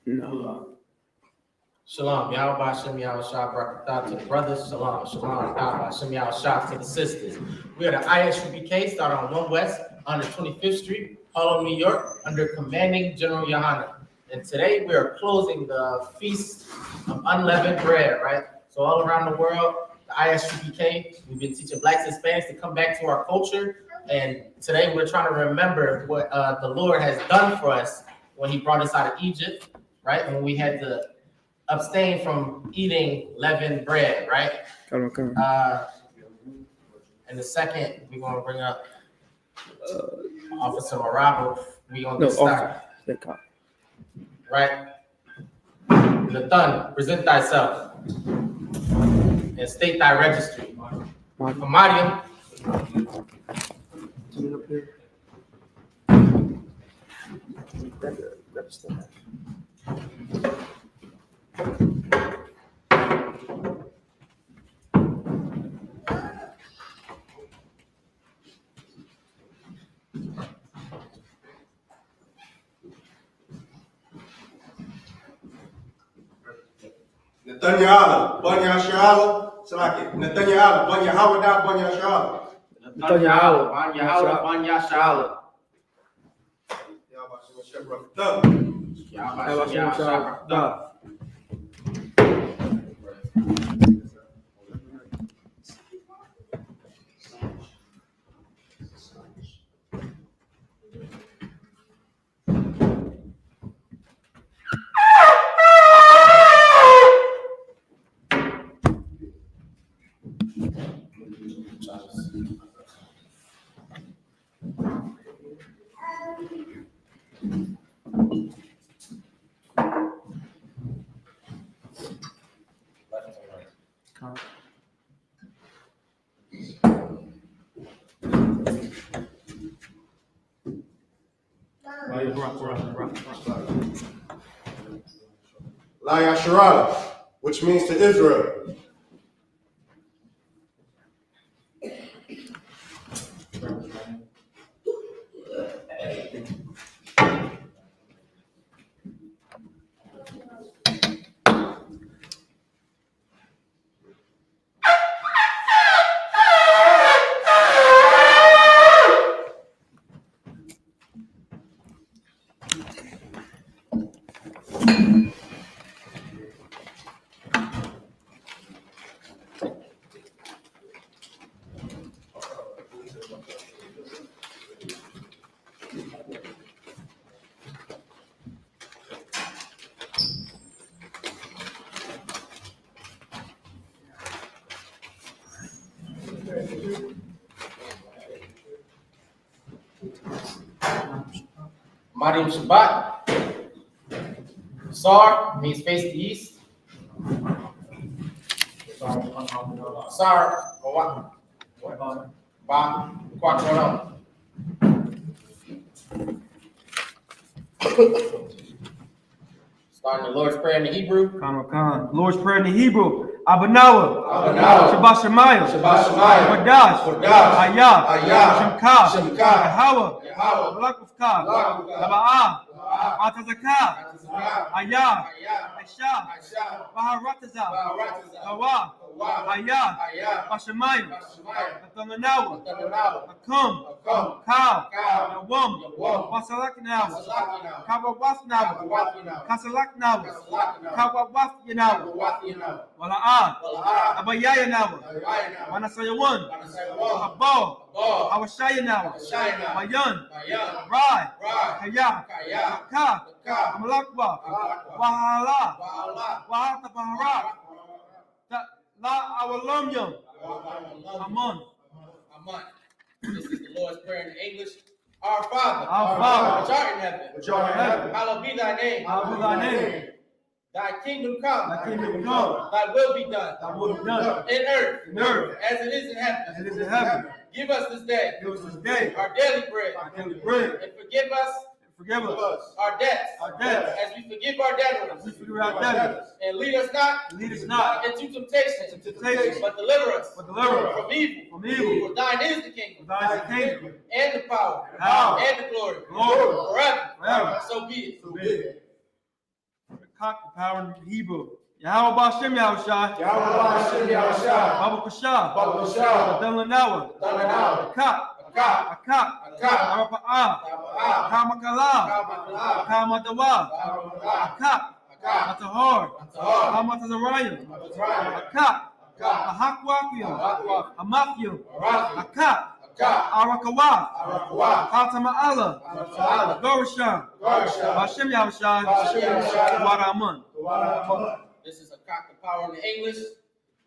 No. Shalom, Yahweh Shem Yahweh Shah Barakatah to the brothers. Shalom, Shalom, Yahweh Shem Yahweh Shah to the sisters. We are the I.S.U.P.K, started on 1 West, 125th Street, Harlem, New York, under commanding General YAHANNA. And today we are closing the Feast of Unleavened Bread, right? So all around the world, the I.S.U.P.K, we've been teaching blacks and Hispanics to come back to our culture. And today we're trying to remember what the Lord has done for us when he brought us out of Egypt, right? When we had to abstain from eating leavened bread, right? Come. And the second, we're going to bring up Officer Moravo. We're going to get started. Right? Nathan, present thyself and state thy registry. Amadium. Nathaniel, Banya Shala, Salaki, Nathaniel, Banya Hawada, Banya Shala. Nathaniel, Banya Shala. Laya Sharala, which means to Israel. Mariam Shabbat. Sar means face the east. Sar, what? Ba, Quatrono. Starting the Lord's Prayer in the Hebrew. Khan. Lord's Prayer in the Hebrew. Abanawa. Shabbat Shemayim. Wadash. Ayah. Shemka. Yahweh. Malakufka. Laba'ah. Atazakah. Ayah. Aisha. Baharataza. Hawa. Ayah. Bashemayim. Nathanawa. Akum. Kal. Nawam. Wasalaknawa. Kabawasnawa. Kasalaknawa. Kabawasnawa. Wala'ah. Abayayanawa. Wanasayawan. Abo. Awashayanawa. Mayan. Rai. Kaya. Ka. Amalakwa. Wahala. Wahata Bahara. La Awalamyam. Aman. This is the Lord's Prayer in English. Our Father, Our which art in heaven, hallowed be thy name. Thy kingdom come. Thy will be done. In earth. As it is in heaven. Give us this day. Our daily bread. And forgive us our debts. As we forgive our debtors. And lead us not into temptation. But deliver us from evil. For thine is the kingdom. And the power. And the glory. Forever. So be it. Cock, the power in Hebrew. Yahweh Ba'Shem Yahushai. Yahweh Ba'Shem Yahushai. Babu Kashah. Babu Kashah. Dalanawa. Dalanawa. Akak. Akak. Akak. Akak. Arapa'ah. Taba'ah. Kamakala. Taba'ah. Kamadawa. Taba'ah. Akak. Akak. Matahar. Matahar. Hamatazarayim. Matahar. Akak. Akak. Ahakwakium. Ahakwakium. Amakium. Arakium. Akak. Akak. Arakawah. Arakawah. Hatama'ala. Hatama'ala. Gorasham. Gorasham. Ba'Shem Yahushai. Ba'Shem Yahushai. Waraman. Waraman. This is a cock the power in the English.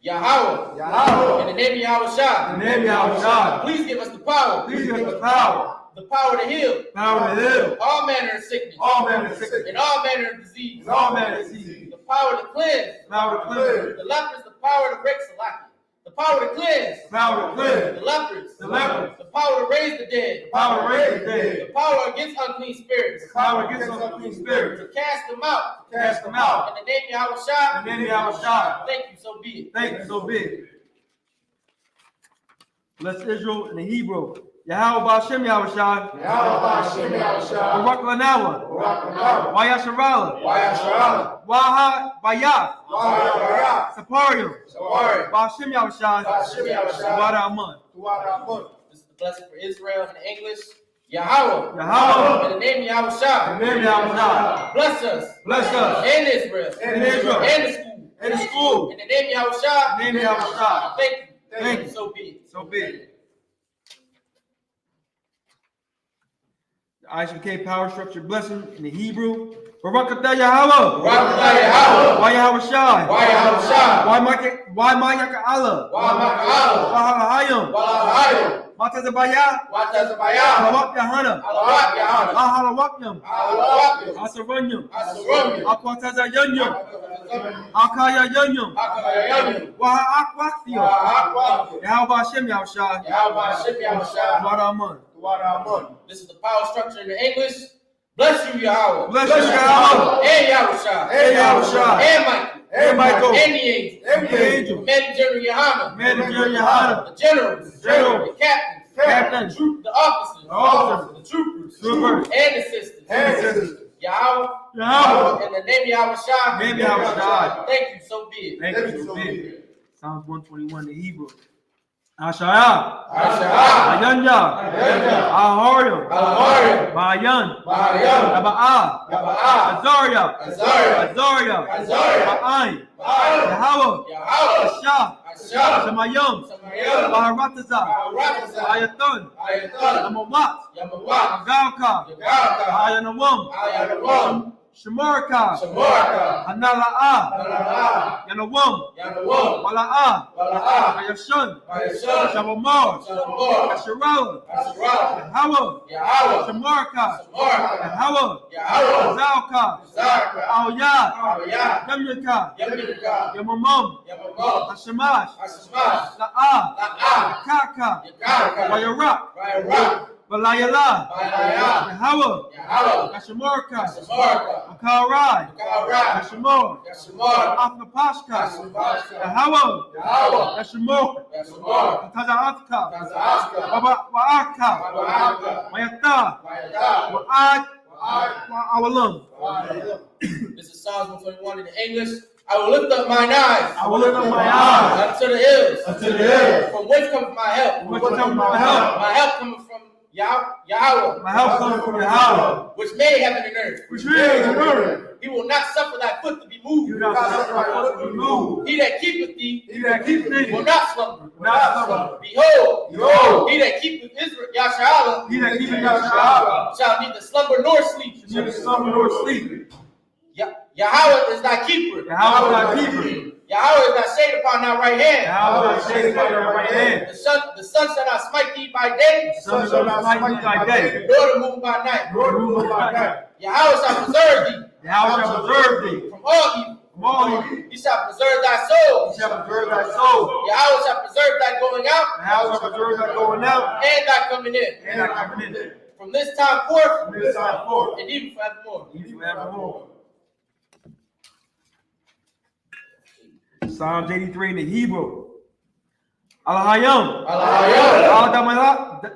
Yahweh. Yahweh. In the name of Yahushua. In the name of Yahushai. Please give us the power. Please give us power. The power to heal. Power to heal. All manner of sickness. All manner of sickness. And all manner of disease. And all manner of disease. The power to cleanse. Power to cleanse. The lepers, the power to break Salaki. The power to cleanse. Power to cleanse. The lepers. The lepers. The power to raise the dead. Power to raise the dead. The power against unclean spirits. Power against unclean spirits. To cast them out. Cast them out. In the name of Yahushua. In the name of Yahushai. Thank you, so be it. Thank you, so big. Bless Israel in the Hebrew. Yahweh Ba'Shem Yahushai. Yahweh Ba'Shem Yahushai. Barak Lanawa. Barak Lanawa. Wayasharala. Wayasharala. Waha Bayah. Wayasharala. Saparium. Saparium. Ba'Shem Yahushai. Ba'Shem Yahushai. Waraman. Waraman. This is the blessing for Israel in the English. Yahweh. Yahweh. In the name of Yahushua. In the name of Yahushai. Bless us. Bless us. And Israel. And Israel. And the school. In the school. In the name of Yahushua. In the name of Yahushai. Thank you. Thank you. So be it. So big. The I.S.U.P.K power structure blessing in the Hebrew. Barakatah Yahweh. Barakatah Yahweh. Why Yahushai? Why Yahushua? Why Ma'yaka Allah? Why Ma'yaka Why Halahayim? Why Matazabaya? Watazabaya. Halawak Yahanna? Halawak Yahanna. Ahalawakyam? Halawak. Asaranyam? Asaranyam. Akwatazayanyam? Akayayanyam? Akayayanyam. Waha'akwakthiyam? Waha'akwakthiyam. Yahweh Ba'Shem Yahushai. Yahweh Ba'Shem Yahushai. Waraman. Waraman. This is the power structure in the English. Bless you, Yahweh. Bless you, Yahweh. And Yahushua. And Yahushai. And Michael. And Michael. And the angels. And the angels. Commanding General Yohanna. Commanding General Yohanna. The generals. Generals. The captains. Captains. The officers. The officers. The troopers. Troopers. And the sisters. And the sisters. Yahweh. Yahweh. In the name of Yahushua. Name of Yahushai. Thank you, so be it. Thank you, so be it. Psalms 121 in Hebrew. Ashaya. Ashaya. Ayanya. Ayanya. Ahorim. Ahorim. Bayan. Bayan. Aba'ah. Aba'ah. Azaria. Azaria. Azaria. Azaria. Ba'ain. Ba'ain. Yahweh. Yahweh. Asha. Asha. Shemayim. Shemayim. Baharatazah. Baharatazah. Ayatun. Ayatun. Yamawat. Yamawat. Agalka. Yagalka. Ayanawam. Ayanawam. Shemorka. Shemorka. Hanala'ah. Hanala'ah. Yanawam. Yanawam. Wala'ah. Wala'ah. Ayashun. Ayashun. Shabamor. Shalomor. Asherah. Asherah. Yahweh. Yahweh. Shemorka. Shemorka. Yahweh. Yahweh. Zalka. Zarka. Aoyad. Aoyad. Yamyaka. Yamyaka. Yamamam. Yamamam. Hashemash. Hashemash. La'ah. La'ah. Kaka. Yakaka. Wayarak. Wayarak. Balayala. Balayala. Yahweh. Yahweh. Hashemorka. Shemorka. Makarai. Makarai. Hashemor. Yashemor. Afnapashka. Afnapashka. Yahweh. Yahweh. Hashemor. Yashemor. Taza'atka. Taza'atka. Wa'aka. Wa'aka. Wayata. Wa'aka. Wa'ad. Wa'awalam. This is Psalms 121 in the English. I will lift up mine eyes. I will lift up my eyes unto the hills. unto the hills. From whence cometh my help? From whence cometh my help? My help cometh from Yahweh. My help comes from Yahweh, Which made heaven and earth. which is the earth. He will not suffer thy foot to be moved. You not suffer my foot to be moved. He that keepeth thee He that keeps thee will not slumber. will not slumber. Behold, Behold, he that keepeth Israel, Yahshua, he that keepeth Yahshua shall neither slumber nor sleep. shall neither slumber nor sleep. Yahweh is thy keeper. Yahweh is thy keeper. Yahweh is thy shade upon thy right hand. Yahweh is thy shade upon thy right hand. The sun shall not smite thee by day, The sun shall not smite thee by day, nor the moon by night. nor the moon by night. Yahweh shall preserve thee Yahweh shall preserve thee from all evil. from all evil. He shall preserve thy soul. He shall preserve thy soul. Yahweh shall preserve thy going out Yahweh shall preserve thy going out and thy coming in. and thy coming in. From this time forth From this time forth, and even forevermore. even forevermore. Psalms 83 in the Hebrew. Alahayam.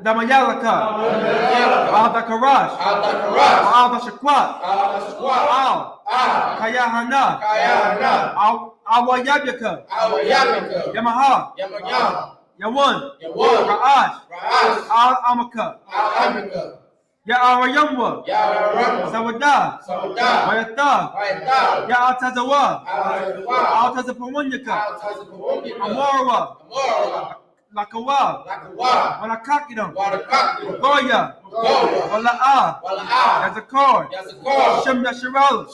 Damayalaka. Aldakarash. Aldashakwat. Kayahana. Awayabika. Yamaha. Yawan. Ra'ash. Amaka. Ya Arayamwa. Sawada. Wayata. Ya Altazawa. Altazapawanyaka. Amorwa. Lakawa. Wanakakidam. Goya. Wala'a. Yazakor. Shem Yasharal.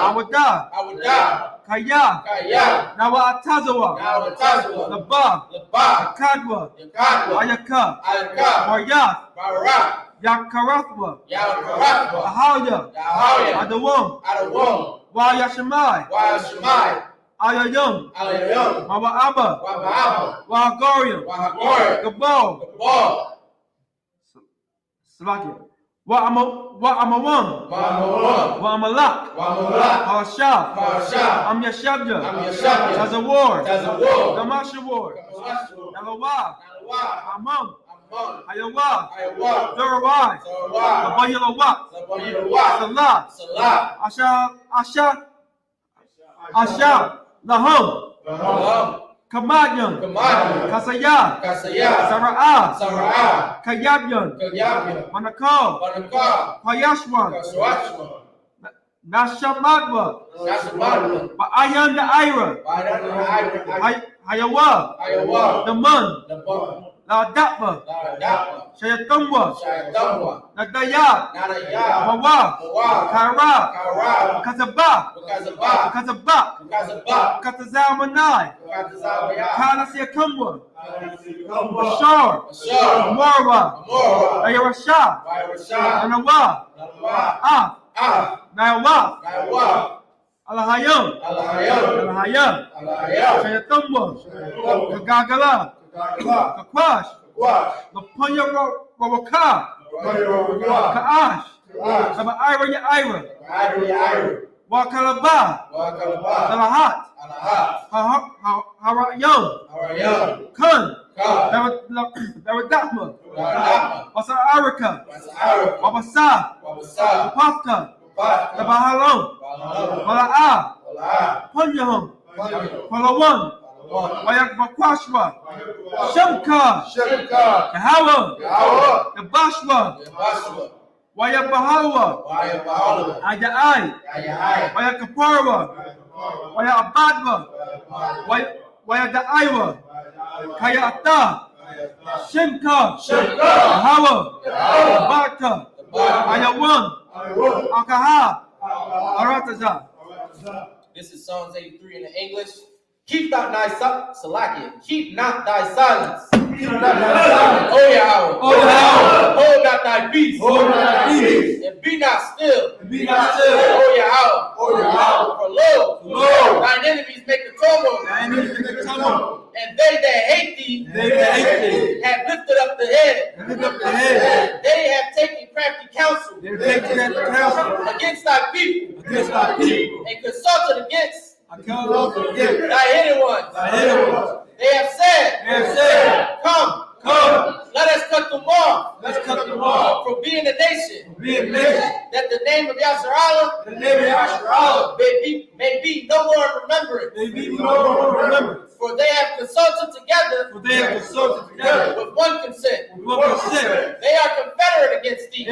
Awada. Kaya. Nawa Atazawa. Labab. Kadwa. Ayaka. Wayath. Yakarathwa. Ahaya. Adawam. Wayashamai. Ayayam. Mawa'aba. Wahagorium. Gabal. Slovakia. Wa'amawam. Wa'amalak. Harashab. Amyashabja. Tazawar. Damashawar. Nalawab. Amam. Ayawa. Zorawai. Abayalawak. Salah. Asha. Laham. Kamadyan. Kasaya. Sara'ah. Kayabyan. Manakaw. Payashwan. Nashamadwa. Ba'ayan the Ira. Hayawa. Daman. Ladakba. Shayatumwa. Nadayat. Mawab. Kara. Kazabak. Katazamanai. Kalasiakumwa. Bashar. Morwa. Ayarasha. Anawa. Nayawa. Alahayam. Shayatumwa. Kagagala. Kakwash. Lapanya Rawaka. Kaash. Saba Ira. Wakalaba. Dalahat. Harayam. Kun. Daradakma. Wasa Arika. Wabasa. Wapafka. Dabahalom. Wala'a. Punyahum. Palawan. Wayakwashwa. Shemka. Kahawa. Kabashwa. Wayabahalwa. Aya'ai. Wayakaparwa. Wayabadwa. Wayadaiwa. Kayata. Shemka. Kahawa. Barka. Ayawan. Akaha. Arataza. This is Psalms 83 in the English. Keep not thy Salakia. Keep not thy silence. O Yahweh. Hold not thy peace. And be not still. O Yahweh. For lo, thine enemies make a tumult. And they that hate thee have lifted up the head. They have taken crafty counsel against thy people. And consulted against thy hidden ones. They have said, come, let us cut them off. From being a nation. That the name of Yasharallah may be no more in remembrance. For they have consulted together with one consent. They are confederate against thee.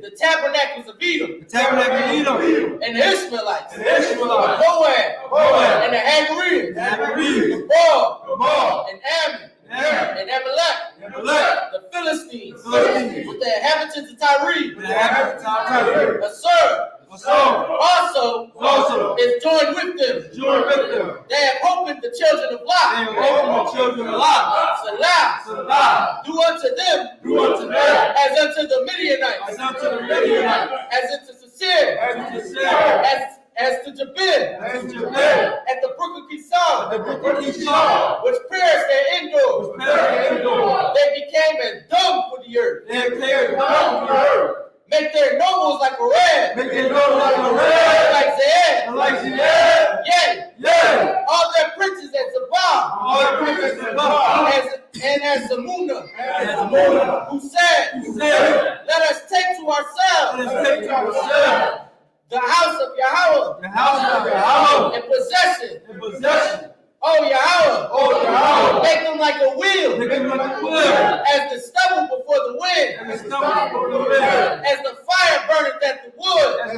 The tabernacles of Edom. And the Ishmaelites. Moab. And the Hagarenes. The Baal. And Ammon. And Amalek. The Philistines. With the inhabitants of Tyre. Also is joined with them. They have opened the children of Lot. Salah. Do unto them as unto the Midianites. As unto Sisir. As to Jabin. At the brook of Kishon. Which pierced their indoors. They became as dung for the earth. Make their nobles like a red. Like Zed. Yea. All their princes at Zabal. And as the Muna, who said, let us take to ourselves the house of Yahweh, in possession. Oh Yahweh, make them like a wheel, as the stubble before the wind, as the fire burneth at the wood, as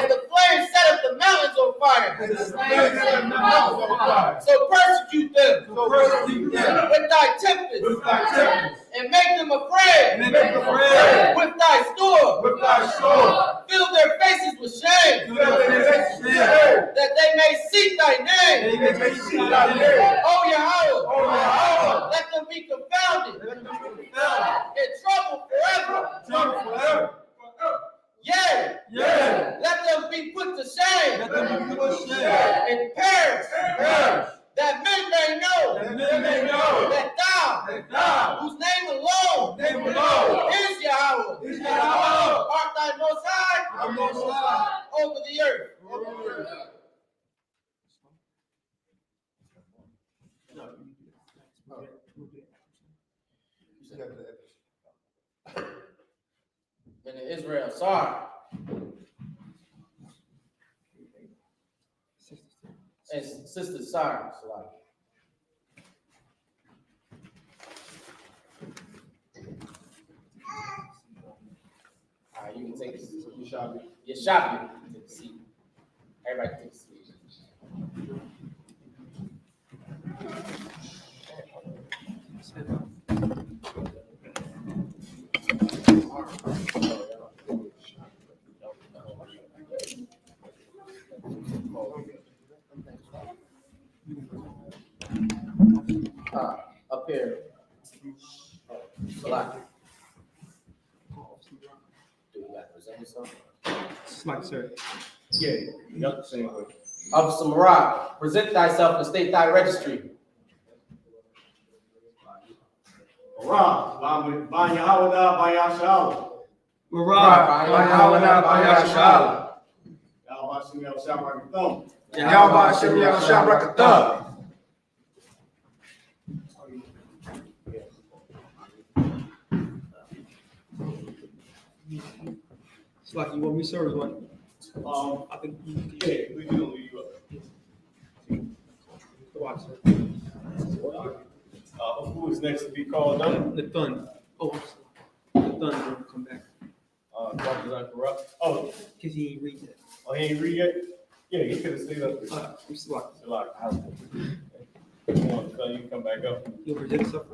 the flame set up the mountains on fire. So persecute them with thy tempest, and make them afraid with thy sword. Fill their faces with shame, that they may seek thy name. Oh Yahweh, let them be confounded, in trouble forever. Yea, let them be put to shame, and perish, that men may know that thou, whose name alone is Yahweh, art thy most high over the earth. And Israel, sorry. And sisters, sorry. All right, you can take a seat. You're shopping. Take a seat. Everybody take a seat. Up here. Salaki. Do you got to present yourself? Salaki, sir. Yeah, yep, same way. Officer Marab, present thyself and state thy registry. Marab, by Yahweh, by Yahshua. Marab, by Yahshua. Salaki, you want me to serve what? I think Yeah, we can leave you up. watch, sir. Who is next to be called on? The Thun. Oh, the Thun will come back. Dr. Zachariah. Oh, Because he ain't read that. he ain't read yet? Yeah, he could have stayed up there. We Salaki. It's like, you can come back up. You'll present yourself.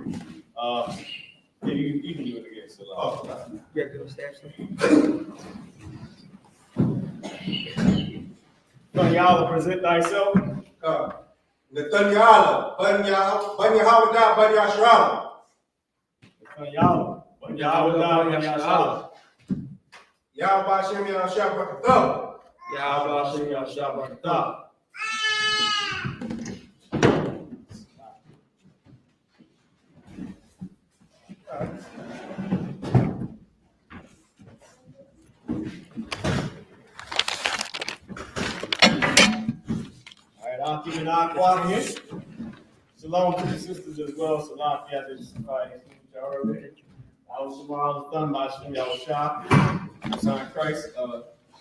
Yeah, you can do it again. So, You have to go staff, sir. Son Yahweh, present thyself. Netanyahu, Ban Yahweh, Ban Yahshua. Son Yahweh, Yahweh, Yahweh, Yahweh Hashem Yahshua Brakatah. Yahweh Hashem Yahshua Brakatah. I'll keep an eye quiet here. Shalom to the sisters as well. Salam, yeah, this is I was tomorrow done by Shem Yahushua, Son of Christ.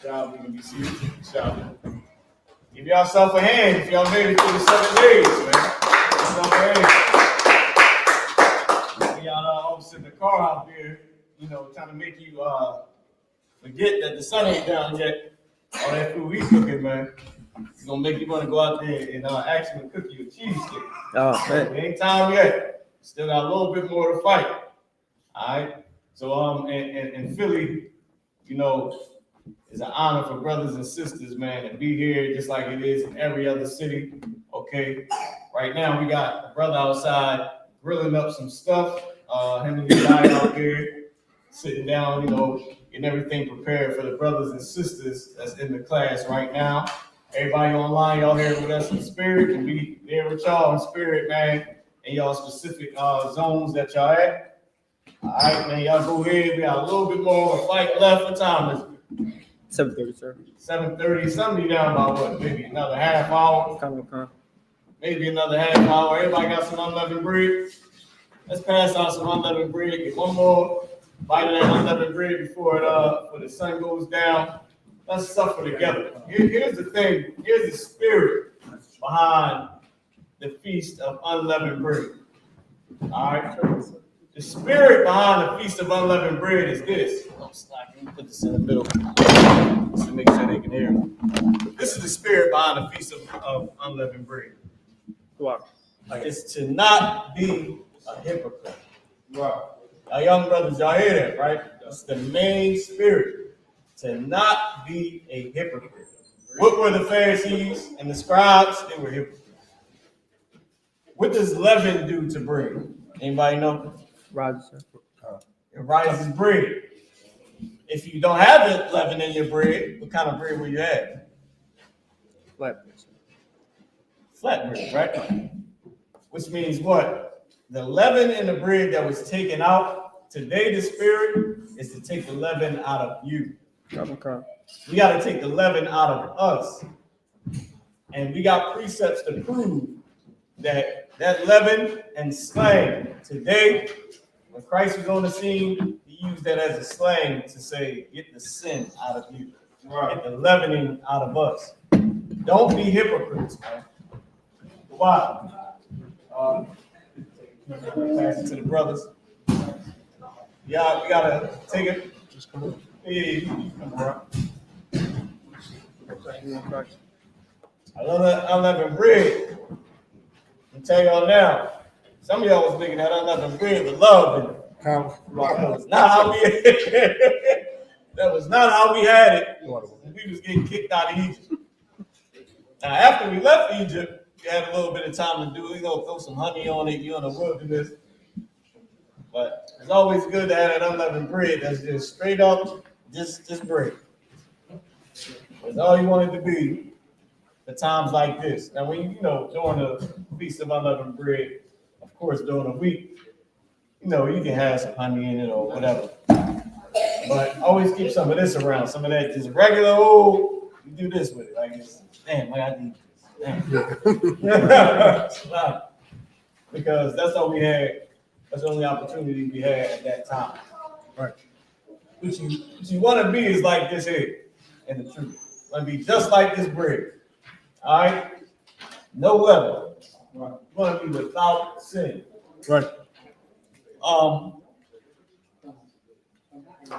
Shall we can be seated? Shall give yourself a hand if y'all made it through the 7 days, man. Yourself a hand. Y'all almost in the car out there, trying to make you forget that the sun ain't down yet. All that food we cooking, man. It's gonna make you want to go out there and actually cook you a cheesesteak. Oh, man. It ain't time yet. Still got a little bit more to fight. All right. So in Philly, it's an honor for brothers and sisters, man, to be here just like it is in every other city. Okay. Right now we got a brother outside grilling up some stuff. Him and his guy out there sitting down, getting everything prepared for the brothers and sisters that's in the class right now. Everybody online, y'all here with us in spirit, and we there with y'all in spirit, man, in y'all specific zones that y'all at. All right, man, y'all go ahead. We got a little bit more of a fight left. What time is it? 7:30, sir. 7:30. Somebody down by what? Maybe another half hour. Come. maybe another half hour. Everybody got some unleavened bread? Let's pass out some unleavened bread. Get one more bite of that unleavened bread before the sun goes down. Let's suffer together. Here's the thing. Here's the spirit behind the Feast of Unleavened Bread. All right? The spirit behind the Feast of Unleavened Bread is this. Put this in the middle just to make sure they can hear me. This is the spirit behind the Feast of Unleavened Bread. It's to not be a hypocrite. Right. Now, young brothers, y'all hear that, right? That's the main spirit. To not be a hypocrite. What were the Pharisees and the scribes? They were hypocrites. What does leaven do to bread? Anybody know? It rises bread. If you don't have it leaven in your bread, what kind of bread will you have? Flat bread, right? Which means what? The leaven in the bread that was taken out, today the spirit is to take the leaven out of you. We got to take the leaven out of us. And we got precepts to prove that leaven and slang. Today, when Christ was on the scene, he used that as a slang to say, get the sin out of you. Get the leavening out of us. Don't be hypocrites, man. Why? Pass it to the brothers. Yeah, we got to take it. Just come on. Yeah, you come around. I love that unleavened bread. I'll tell y'all now, some of y'all was making that unleavened bread with love in it. That was not how we that was not how we had it when we was getting kicked out of Egypt. Now, after we left Egypt, we had a little bit of time to do, throw some honey on it, you're in the wilderness. But it's always good to have that unleavened bread that's just straight up, just bread. That's all you want it to be for times like this. Now, when during the Feast of Unleavened Bread, of course, during the week, you can have some honey in it or whatever. But always keep some of this around, some of that just regular old, you do this with it. Like, damn, I need this. Damn. Because that's all we had. That's the only opportunity we had at that time. Right. What you want to be is like this here, in the truth. You want to be just like this bread. All right? No leaven. Right. You want to be without sin. Right.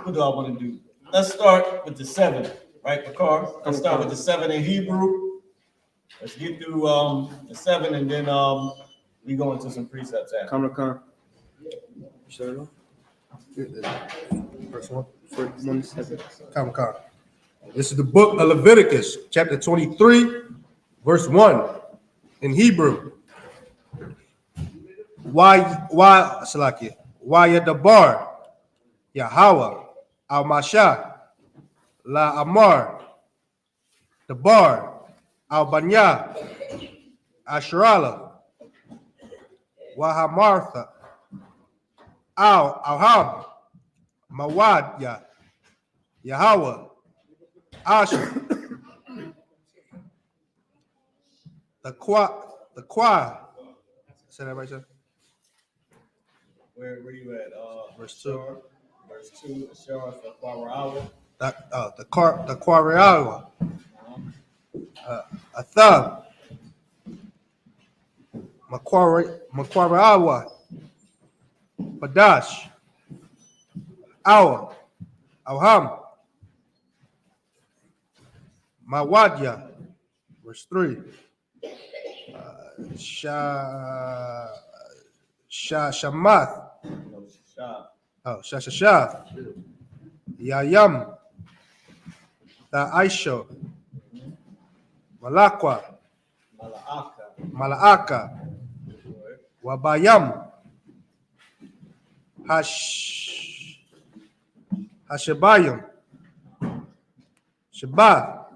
What do I want to do? Let's start with the 7, right, Bakar? Let's start with the 7 in Hebrew. Let's get through the 7, and then we go into some precepts after. Come. First one. 1:7. Come. This is the book of Leviticus, chapter 23, verse 1, in Hebrew. Why Yadabar, Yahweh, Al-Masha, La Amar, Dabar, Al-Banya, Ashrala, Wahamartha, Al-Ham, Mawad, Yahweh, Asher, the Kwa. Say that right, sir? Where you at? Verse 2. Verse 2, Asherah, the Kwarawa. The Kwariawa. Athab. Makwariawa. Badash. Awa. Awham. Mawadya. Verse 3. Shamath. Shashashath. Yayam. Aisho. Malakwa. Malaaka. Wabayam. Hashabayam. Shabath.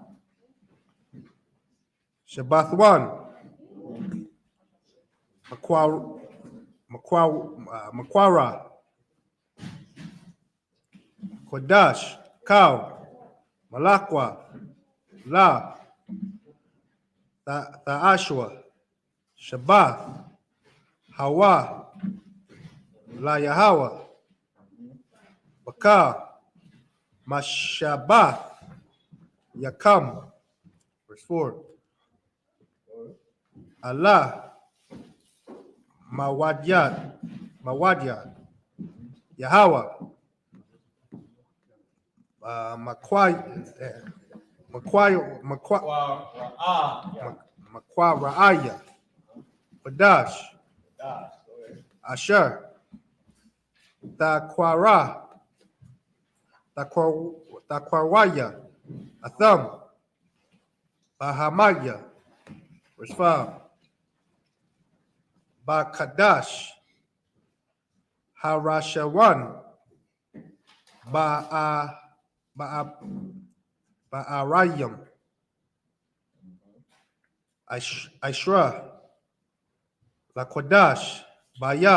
Shabathwan. Makwara. Kodash. Cow. Malakwa. La. Ashwa. Shabbat, Hawa, La Yahweh, Bakar, Mashabath, Yakam. Verse 4. Allah, Mawadyad, Yahweh, Makwa Ra'aya, Badash, Asher, Taqwaraya, Atham, Bahamaya, verse 5. Bakadash, Harashawan, Ba'arayim, Aishra, Lakodash, Baya,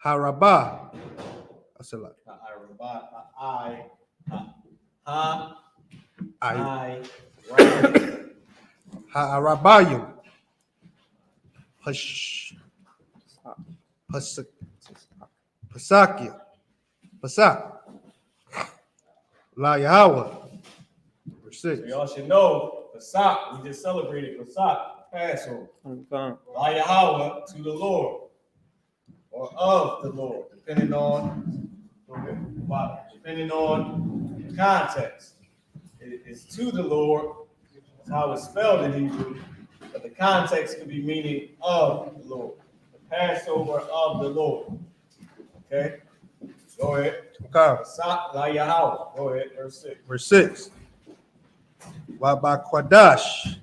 Harabah, Harabayim, Pasak, La Yahweh, verse 6. So y'all should know, Pesach, we just celebrated Pesach, Passover. La Yahweh, to the Lord, or of the Lord, depending on the context. It is to the Lord, that's how it's spelled in Hebrew, but the context could be meaning of the Lord. The Passover of the Lord. Okay? Go ahead. Okay. Pesach La Yahweh. Go ahead, verse 6. Verse 6. Wabakwadash,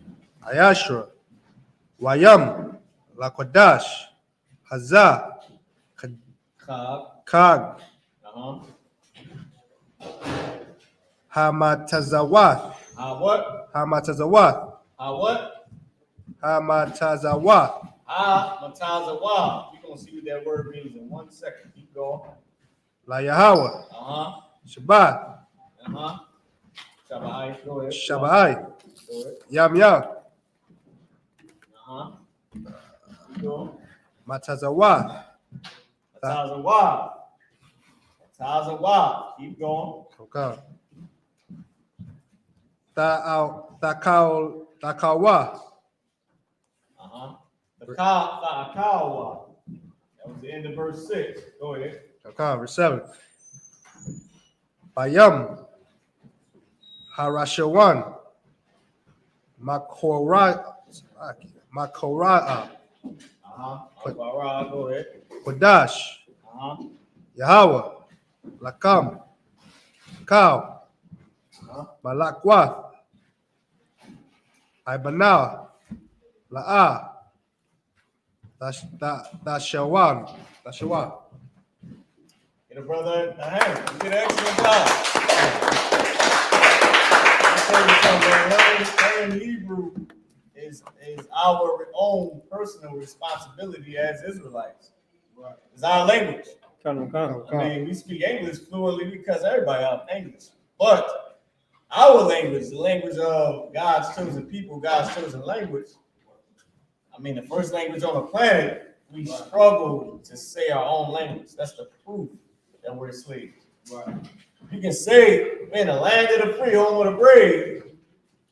Ayashra, Wayam, Lakodash, Hazah, Kag, Hamatazawath, What? Hamatazawath, What? Hamatazawath, Matazawa. You're going to see what that word means in 1 second. Keep going. La Yahweh, Shabbat, Shabbai. Go ahead. Shabbai, Go ahead. Yam Yam, Keep going. Matazawath, Matazawa. Matazawa. Keep going. okay. Takawa, The Kawa. That was the end of verse 6. Go ahead. okay, verse 7. Bayam, Harashawan, Makora'a, Bara. Go ahead. Kodash, Yahweh, Lakam, Kau, Malakwath, Ibanah, La'a, Dashawan. Get a brother a hand. You did an excellent job. Learning Hebrew is our own personal responsibility as Israelites. Right. It's our language. I mean, we speak English fluently because everybody has English. But our language, the language of God's chosen people, God's chosen language, I mean, the first language on the planet, we struggle to say our own language. That's the proof that we're slaves. Right. You can say we're in the land of the free, home of the brave,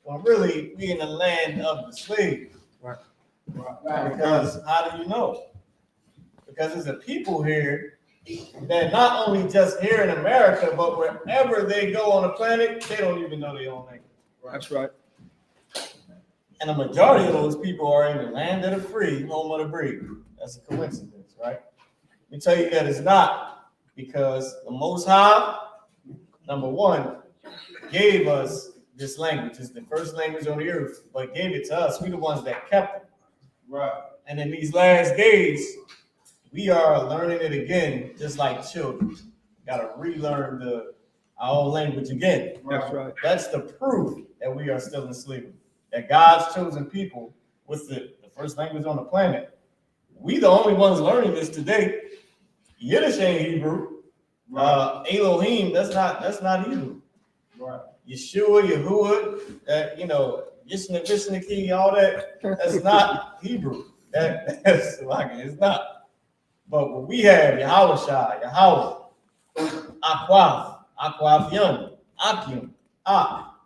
when really we're in the land of the slave. Right. Because how do you know? Because there's a people here that not only just here in America, but wherever they go on the planet, they don't even know their own language. Right. That's right. And the majority of those people are in the land of the free, home of the brave. That's a coincidence, right? Let me tell you that it's not, because the Most High, number one, gave us this language. It's the first language on the earth, but gave it to us. We're the ones that kept it. Right. And in these last days, we are learning it again, just like children. Got to relearn our own language again. That's right. That's the proof that we are still in slavery. That God's chosen people, with the first language on the planet, we the only ones learning this today. Yiddish ain't Hebrew. Right. Elohim, that's not Hebrew. Right. Yeshua, Yahuwah, Yishniki, all that, that's not Hebrew. That's like it's not. But what we have, Yahushua, Yahweh, Aquaf, Yun, Akim,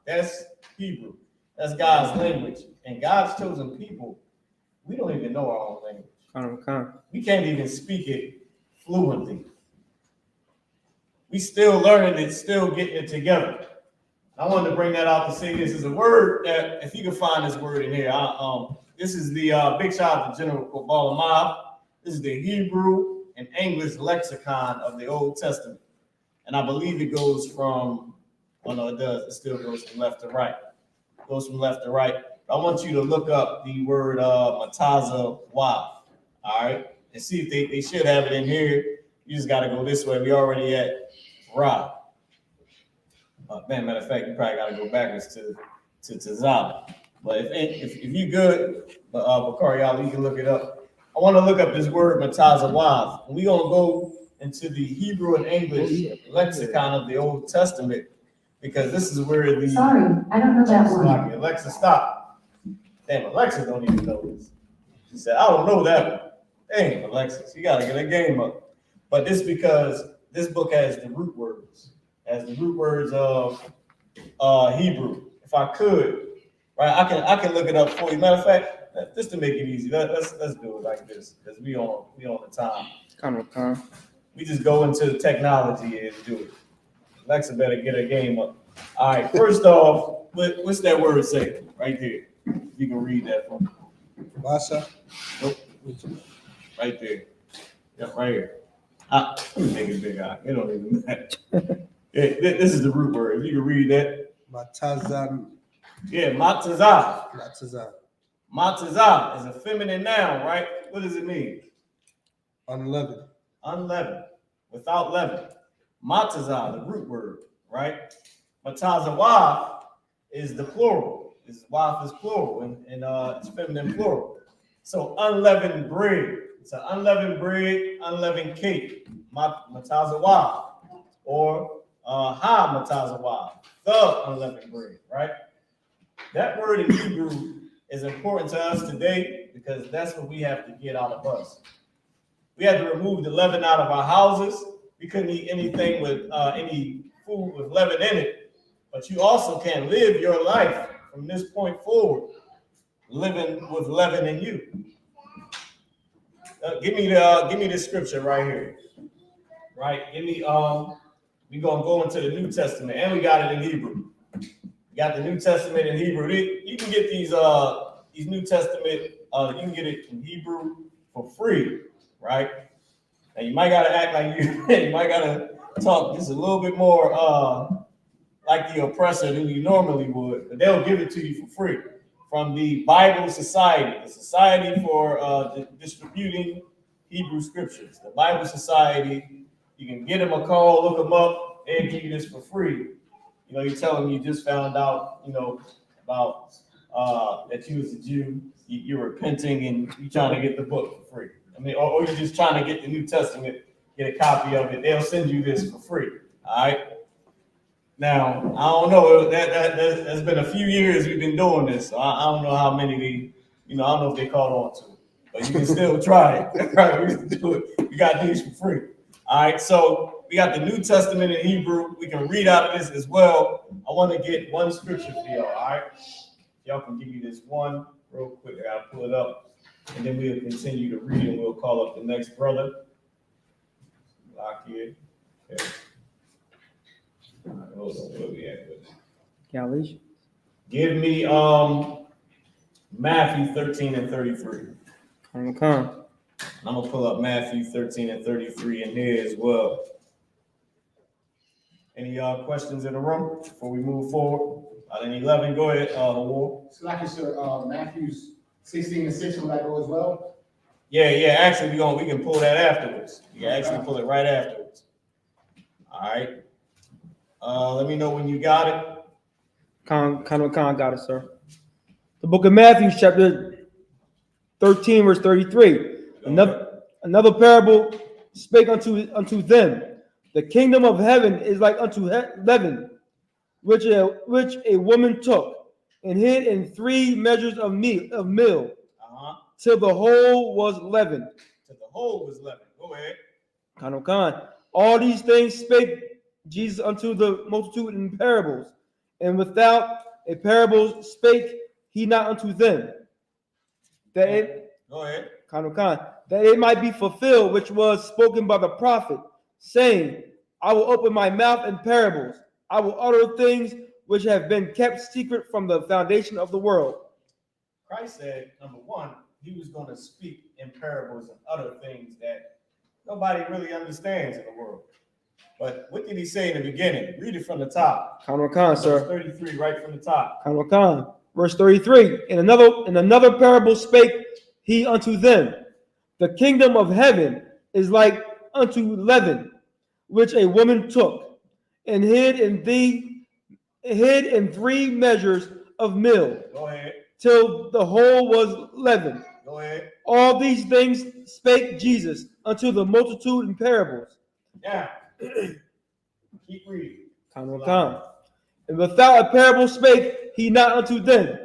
that's Hebrew. That's God's language. And God's chosen people, we don't even know our own language. We can't even speak it fluently. We still learning it, still getting it together. I wanted to bring that out to say this is a word that, if you can find this word in here, this is the big shout out to General Kabbalah. This is the Hebrew and English lexicon of the Old Testament. And I believe it goes from, well, no, it does. It still goes from left to right. It goes from left to right. I want you to look up the word Mataza Wav, all right? And see if they should have it in here. You just got to go this way. We already at Ra. Matter of fact, you probably got to go backwards to Zab. But if you good, Bakari Ali, you can look it up. I want to look up this word Mataza Wav. We're going to go into the Hebrew and English lexicon of the Old Testament, because this is where the... Sorry, I don't know that one. Alexa, stop. Damn, Alexa don't even know this. She said, I don't know that one. Dang, Alexis, you got to get a game up. But this because this book has the root words. Has the root words of Hebrew. If I could, right, I can look it up for you. Matter of fact, just to make it easy, let's do it like this, because we on the time. We just go into the technology and do it. Alexa better get her game up. All right, first off, what's that word say right there? You can read that for me. Basa. Nope. Right there. Yeah, right here. Let me make it big eye. It don't even matter. This is the root word. If you can read that. Matazan. Yeah, matazah. Matazan. Matazah is a feminine noun, right? What does it mean? Unleavened. Unleavened. Without leaven. Matazah, the root word, right? Matazawah is the plural. Waf is plural, and it's feminine plural. So unleavened bread. It's an unleavened bread, unleavened cake. Matazawah. Or matazawah, the unleavened bread, right? That word in Hebrew is important to us today because that's what we have to get out of us. We had to remove the leaven out of our houses. We couldn't eat anything with any food with leaven in it. But you also can live your life from this point forward, living with leaven in you. Give me the scripture right here. Right? We're gonna go into the New Testament, and we got it in Hebrew. We got the New Testament in Hebrew. You can get these New Testament, you can get it in Hebrew for free, right? And you might gotta act like you might gotta talk just a little bit more like the oppressor than you normally would, but they'll give it to you for free from the Bible Society, the Society for Distributing Hebrew Scriptures. The Bible Society. You can get them a call, look them up, they'll give you this for free. You know, you tell them you just found out, about that you was a Jew, you're repenting and you're trying to get the book for free. I mean, or you're just trying to get the New Testament, get a copy of it. They'll send you this for free. All right. Now, I don't know. That's been a few years we've been doing this. So I don't know how many I don't know if they caught on to it, but you can still try it. Right? We used to do it. We got these for free. All right, so we got the New Testament in Hebrew. We can read out of this as well. I want to get one scripture for y'all, all right? Y'all can give me this one real quick. I got to pull it up, and then we'll continue to read, and we'll call up the next brother. Lock here. Okay. All right, hold on. Where we at with it? Galatians. Give me Matthew 13 and 33. Come. I'm going to pull up Matthew 13 and 33 in here as well. Any questions in the room before we move forward? Out in 11, go ahead, War. So like you said, Matthew's 16 and 6, will that go as well? Yeah, actually we can pull that afterwards. You can actually pull it right afterwards. All right. Let me know when you got it. Khan got it, sir. The book of Matthew, chapter 13, verse 33. Another parable spake unto them. The kingdom of heaven is like unto leaven, which a woman took and hid in 3 measures of meal, till the whole was leavened. Till the whole was leavened. Go ahead. Khan. All these things spake Jesus unto the multitude in parables, and without a parable spake he not unto them, that it Go ahead. Khan, that it might be fulfilled which was spoken by the prophet, saying, I will open my mouth in parables, I will utter things which have been kept secret from the foundation of the world. Christ said, number one, he was going to speak in parables and other things that nobody really understands in the world. But what did he say in the beginning? Read it from the top. Khan, sir. Verse 33, right from the top. Khan. Verse 33. In another parable spake he unto them, the kingdom of heaven is like unto leaven, which a woman took, and hid in 3 measures of meal, Go ahead. till the whole was leavened. Go ahead. All these things spake Jesus unto the multitude in parables. Now, keep reading. Khan. And without a parable spake he not unto them,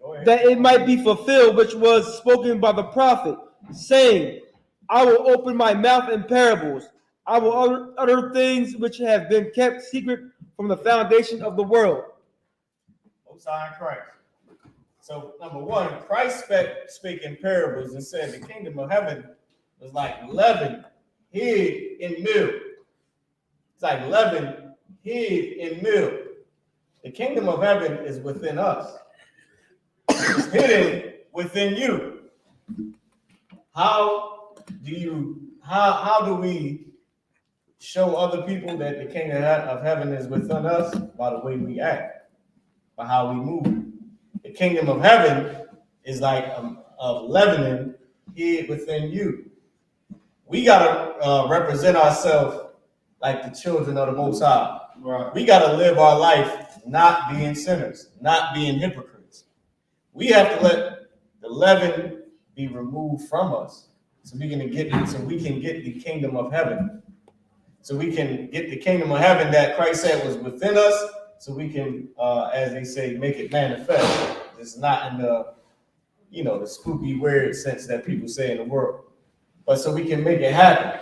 Go ahead. that it might be fulfilled which was spoken by the prophet, saying, I will open my mouth in parables, I will utter things which have been kept secret from the foundation of the world. Most High in Christ. So, number one, Christ spake in parables and said the kingdom of heaven was like leaven hid in milk. It's like leaven hid in milk. The kingdom of heaven is within us. It's hidden within you. How do we show other people that the kingdom of heaven is within us? By the way we act, by how we move. The kingdom of heaven is like of leavening hid within you. We gotta represent ourselves like the children of the Most High. Right. We gotta live our life not being sinners, not being hypocrites. We have to let the leaven be removed from us, so we can get the kingdom of heaven. So we can get the kingdom of heaven that Christ said was within us. So we can, as they say, make it manifest. It's not in the, the spooky, weird sense that people say in the world, but so we can make it happen.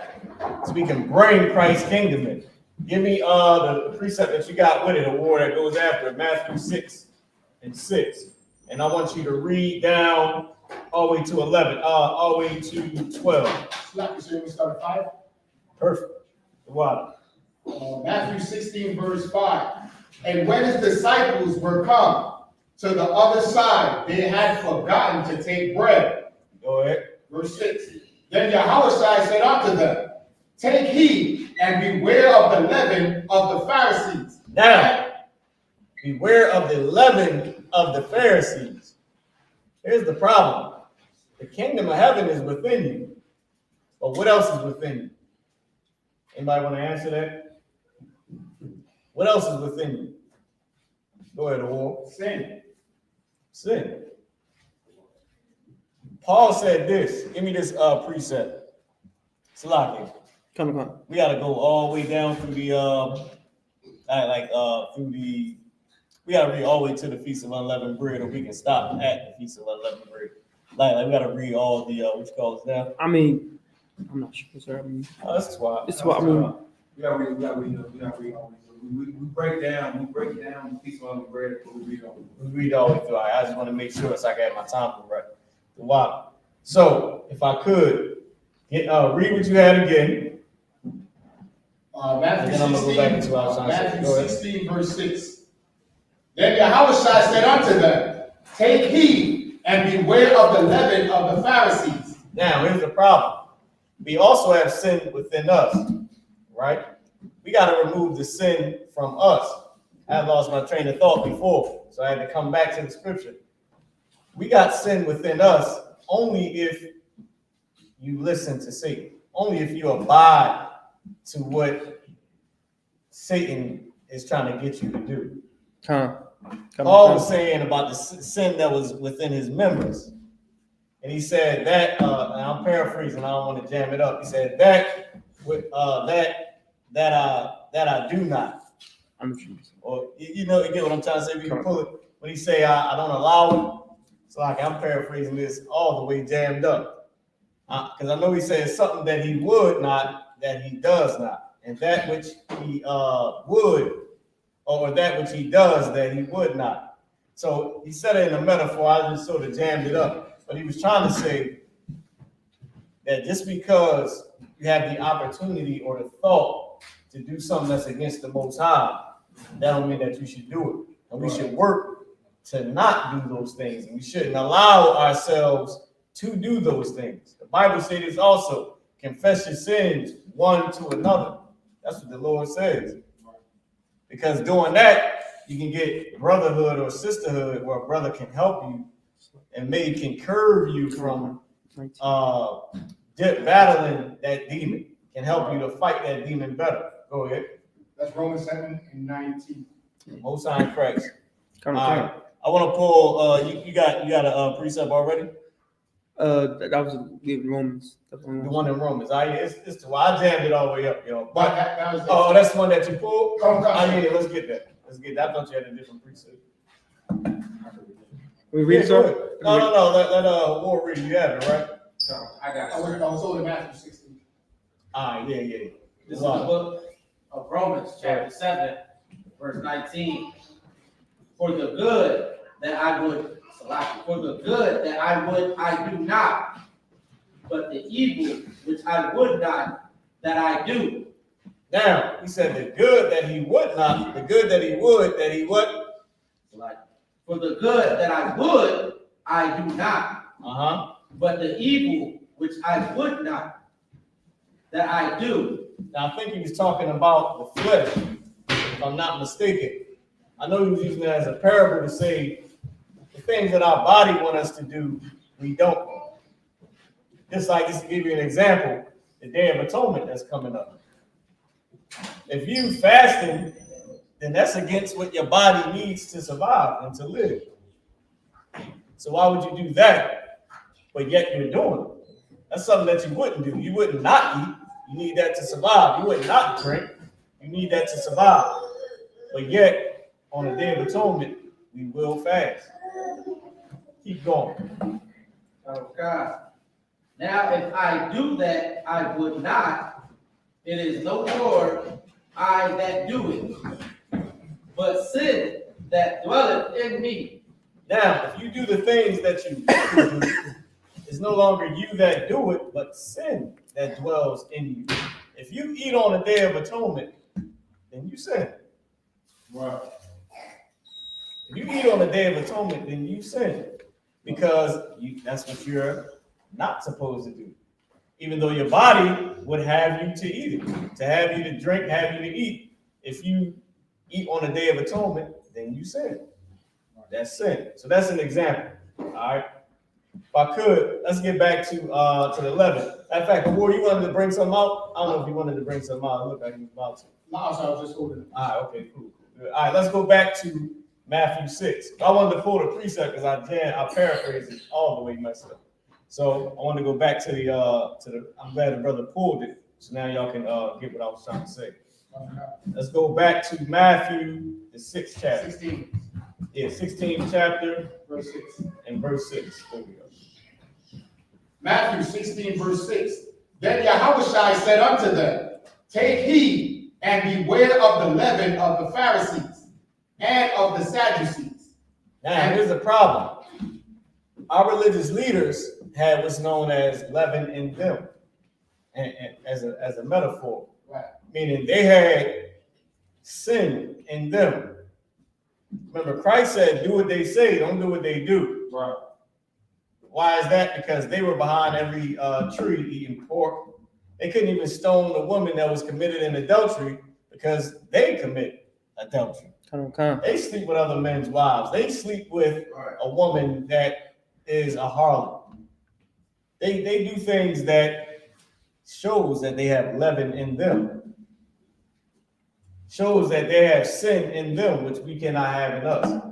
So we can bring Christ's kingdom in. Give me the precept that you got with it, a war that goes after it, Matthew 6:6, and I want you to read down all the way to 11, all the way to 12. So we start at 5. Perfect. Wow. Matthew 16, verse 5. And when his disciples were come to the other side, they had forgotten to take bread. Go ahead. Verse 6. Then Yahushua said unto them, take heed and beware of the leaven of the Pharisees. Now, beware of the leaven of the Pharisees. Here's the problem. The kingdom of heaven is within you. But what else is within you? Anybody want to answer that? What else is within you? Go ahead, Award. Sin. Sin. Paul said this. Give me this precept. Salaki. Come. We got to go all the way down through the we got to read all the way to the Feast of Unleavened Bread, or we can stop at the Feast of Unleavened Bread. Like we got to read all the what you call it now. I mean, I'm not sure, sir. That's why. It's what I mean. We gotta read. We break down the piece of the bread before we read all. We read all the way through. I just want to make sure so I got my time right. Wow. So if I could read what you had again. Matthew And then I'm gonna go back 16, into what I was trying to say. Matthew Go ahead. 16, verse 6. Then Yahushua said unto them, take heed and beware of the leaven of the Pharisees. Now here's the problem. We also have sin within us, right? We got to remove the sin from us. I had lost my train of thought before, so I had to come back to the scripture. We got sin within us only if you listen to Satan, only if you abide to what Satan is trying to get you to do. Paul was saying about the sin that was within his members. And he said that, and I'm paraphrasing, I don't want to jam it up. He said that I do not. Or you get what I'm trying to say. We can pull it when he say I don't allow So like I'm paraphrasing this all the way jammed up. Because I know he says something that he would not, that he does not. And that which he would, or that which he does, that he would not. So he said it in a metaphor, I just sort of jammed it up. But he was trying to say that just because you have the opportunity or the thought to do something that's against the Most High, that don't mean that you should do it. And we should work to not do those things. And we shouldn't allow ourselves to do those things. The Bible says this also, confess your sins one to another. That's what the Lord says. Because doing that, you can get brotherhood or sisterhood where a brother can help you and maybe can curve you from battling that demon, can help you to fight that demon better. Go ahead. That's Romans 7:19. Most High in Christ. All Kind of right. I want to pull. You got a precept already? that was in Romans. The one in Romans. It's I jammed it all the way up, yo. But that was Oh, that's the one that you pulled. Come, come. Yeah, let's get that. Let's get that. I thought you had a different precept. We read, Yeah, go sir? ahead. No. Let War read. You have it, right? I got I was over Matthew 16. Ah, yeah. This is the book of Romans, chapter 7, verse 19. For the good that I would, for the good that I would, I do not, but the evil which I would not, that I do. Now, he said the good that he would not, the good that he would, that he would. For the good that I would, I do not, but the evil which I would not, that I do. Now, I think he was talking about the flesh, if I'm not mistaken. I know he was using it as a parable to say the things that our body want us to do, we don't. Just to give you an example, the Day of Atonement that's coming up. If you fasting, then that's against what your body needs to survive and to live. So why would you do that, but yet you're doing it? That's something that you wouldn't do. You wouldn't not eat. You need that to survive. You would not drink. You need that to survive. But yet, on the Day of Atonement, we will fast. Keep going. Oh God. Now, if I do that, I would not. It is no more I that do it, but sin that dwelleth in me. Now, if you do the things that you want to do, it's no longer you that do it, but sin that dwells in you. If you eat on the Day of Atonement, then you sin. Right. If you eat on the Day of Atonement, then you sin. Because that's what you're not supposed to do. Even though your body would have you to eat it, to have you to drink, have you to eat. If you eat on the Day of Atonement, then you sin. That's sin. So that's an example. All right. If I could, let's get back to the 11. In fact, War, you wanted to bring something out? I don't know if you wanted to bring something out. It looked like you was about to. No, so I was just holding it. All right, okay, cool. Good. All right, let's go back to Matthew 6. I wanted to pull the precept because I paraphrased it all the way messed up. So I want to go back to the I'm glad the brother pulled it. So now y'all can get what I was trying to say. Let's go back to Matthew, the 6th chapter. 16. Yeah, 16th chapter Verse 6. and verse 6. There we go. Matthew 16, verse 6. Then Yahushua said unto them, take heed and beware of the leaven of the Pharisees and of the Sadducees. Now, here's the problem. Our religious leaders had what's known as leaven in them, and as a metaphor, Right. meaning they had sin in them. Remember, Christ said, do what they say, don't do what they do. Right. Why is that? Because they were behind every tree eating pork. They couldn't even stone the woman that was committed in adultery because they commit adultery. They sleep with other men's wives. They sleep with a woman that is a harlot. They do things that shows that they have leaven in them. Shows that they have sin in them, which we cannot have in us.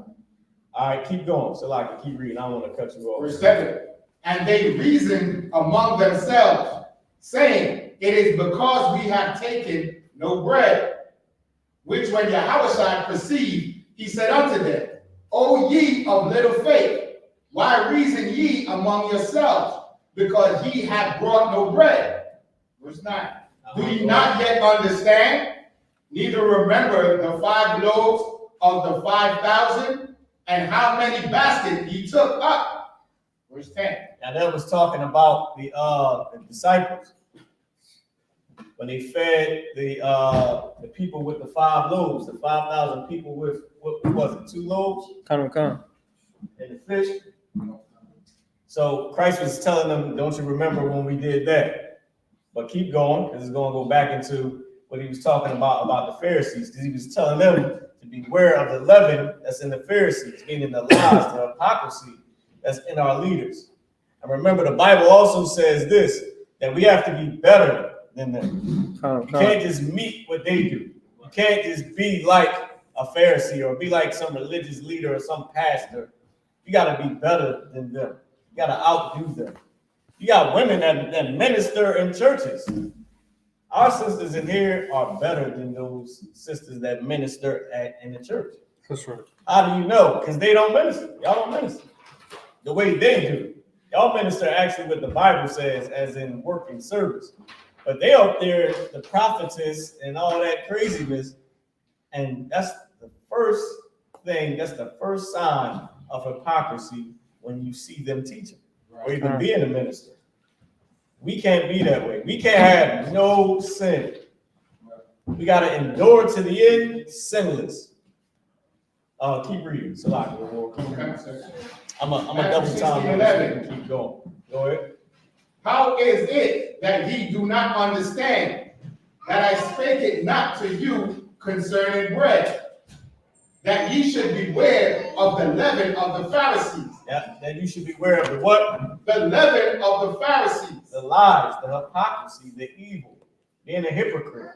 All right, keep going. So I can keep reading. I don't want to cut you off. Verse 7. And they reasoned among themselves, saying, it is because we have taken no bread. Which when Yahushua perceived, he said unto them, O ye of little faith, Why reason ye among yourselves? Because ye have brought no bread. Verse 9. Do ye not yet understand? Neither remember the 5 loaves of the 5,000, and how many baskets ye took up? Verse 10. Now that was talking about the disciples when they fed the people with the 5 loaves, the 5,000 people with what was it, 2 loaves Come. and the fish. So Christ was telling them, don't you remember when we did that? But keep going, because it's going to go back into what he was talking about the Pharisees, because he was telling them to beware of the leaven that's in the Pharisees, meaning the lies, the hypocrisy that's in our leaders. And remember, the Bible also says this, that we have to be better than them. You can't just meet what they do. You can't just be like a Pharisee or be like some religious leader or some pastor. You got to be better than them. You got to outdo them. You got women that minister in churches. Our sisters in here are better than those sisters that minister in the church. That's right. How do you know? Because they don't minister. Y'all don't minister the way they do. Y'all minister actually what the Bible says, as in working service. But they up there, the prophetess and all that craziness, and that's the first thing, that's the first sign of hypocrisy when you see them teaching or even being a minister. We can't be that way. We can't have no sin. We got to endure to the end, sinless. Keep reading. So I'm a double time and keep going. Go ahead. How is it that ye do not understand that I spake it not to you concerning bread, that ye should beware of the leaven of the Pharisees? Yeah, that you should beware of the what? The leaven of the Pharisees. The lies, the hypocrisy, the evil, being a hypocrite,